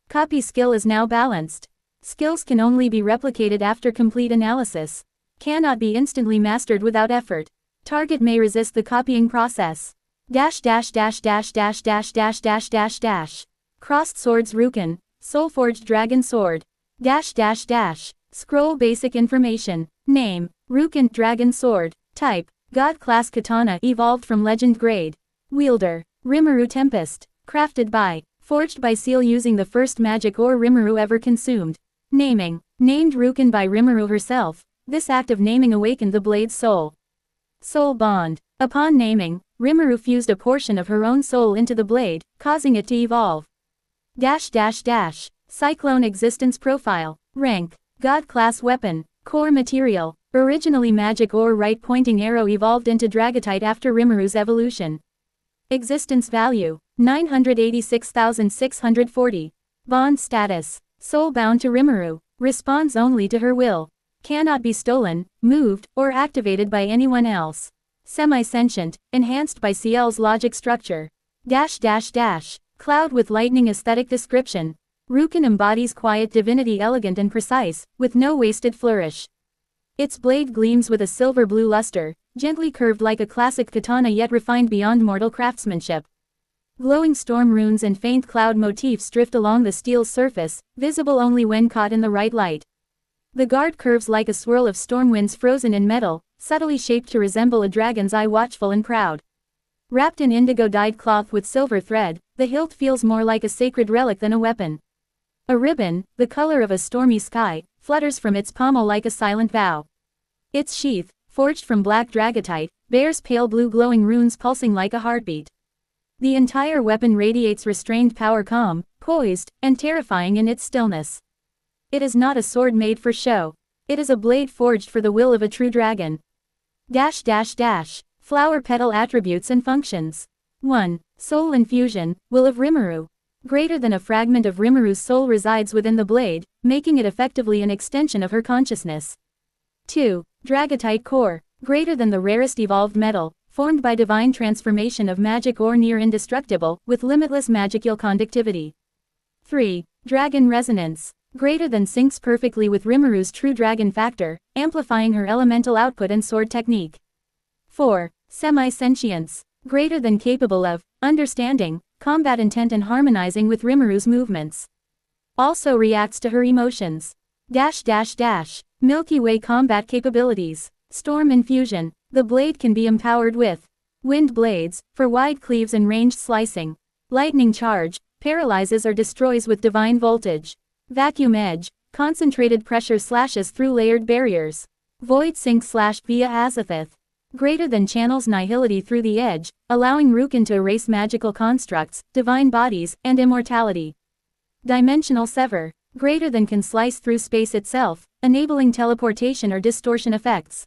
Copy skill is now balanced. Skills can only be replicated after complete analysis. Cannot be instantly mastered without effort. Target may resist the copying process. Dash dash dash dash dash dash dash dash dash dash. Crossed Swords Rukin, Soulforged Dragon Sword. Dash dash dash. Scroll basic information. Name, Rukin Dragon Sword. Type, God Class Katana evolved from Legend Grade. Wielder, Rimuru Tempest. Crafted by, forged by Seal using the first magic ore Rimuru ever consumed. Naming, named Rukin by Rimuru herself. This act of naming awakened the blade's soul. Soul Bond. Upon naming, Rimuru fused a portion of her own soul into the blade, causing it to evolve. Dash dash dash. Cyclone Existence Profile. Rank, God Class Weapon. Core Material, originally magic ore right-pointing arrow evolved into Dragotite after Rimuru's evolution. Existence Value, 986,640. Bond Status, Soul bound to Rimuru, responds only to her will. Cannot be stolen, moved, or activated by anyone else. Semi-sentient, enhanced by CL's logic structure. Dash dash dash. Cloud with lightning aesthetic description. Rukin embodies quiet divinity, elegant and precise, with no wasted flourish. Its blade gleams with a silver-blue luster, gently curved like a classic katana yet refined beyond mortal craftsmanship. Glowing storm runes and faint cloud motifs drift along the steel's surface, visible only when caught in the right light. The guard curves like a swirl of storm winds frozen in metal, subtly shaped to resemble a dragon's eye, watchful and proud. Wrapped in indigo-dyed cloth with silver thread, the hilt feels more like a sacred relic than a weapon. A ribbon, the color of a stormy sky, flutters from its pommel like a silent vow. Its sheath, forged from black dragotite, bears pale blue glowing runes pulsing like a heartbeat. The entire weapon radiates restrained power, calm, poised, and terrifying in its stillness. It is not a sword made for show. It is a blade forged for the will of a true dragon. Dash dash dash. Flower petal attributes and functions. 1. Soul infusion, will of Rimuru. Greater than a fragment of Rimuru's soul resides within the blade, making it effectively an extension of her consciousness. 2. Dragotite core, greater than the rarest evolved metal, formed by divine transformation of magic ore, near indestructible, with limitless magical conductivity. 3. Dragon resonance, greater than, syncs perfectly with Rimuru's true dragon factor, amplifying her elemental output and sword technique. 4. Semi-sentience, greater than, capable of understanding combat intent and harmonizing with Rimuru's movements. Also reacts to her emotions. Dash dash dash. Milky Way combat capabilities. Storm infusion, the blade can be empowered with wind blades, for wide cleaves and ranged slicing. Lightning charge, paralyzes or destroys with divine voltage. Vacuum edge, concentrated pressure slashes through layered barriers. Void sync slash via Azathoth, greater than, channels nihility through the edge, allowing Rukin to erase magical constructs, divine bodies, and immortality. Dimensional sever, greater than, can slice through space itself, enabling teleportation or distortion effects.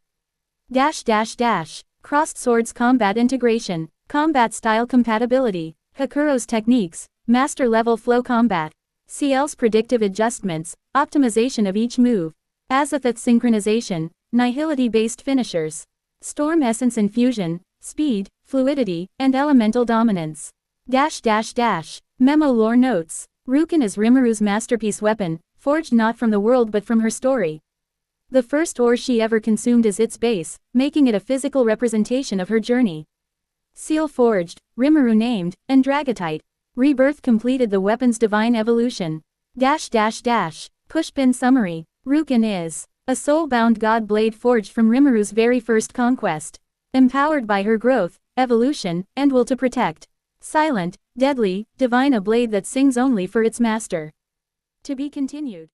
Dash dash dash. Crossed Swords combat integration, combat style compatibility. Hakuro's techniques, master level flow combat. CL's predictive adjustments, optimization of each move. Azathoth synchronization, nihility-based finishers. Storm essence infusion, speed, fluidity, and elemental dominance. Dash dash dash. Memo lore notes. Rukin is Rimuru's masterpiece weapon, forged not from the world but from her story. The first ore she ever consumed is its base, making it a physical representation of her journey. Seal forged, Rimuru named, and Dragotite. Rebirth completed the weapon's divine evolution. Dash dash dash. Pushpin summary. Rukin is a soul-bound god blade forged from Rimuru's very first conquest. Empowered by her growth, evolution, and will to protect. Silent, deadly, divine, a blade that sings only for its master. To be continued.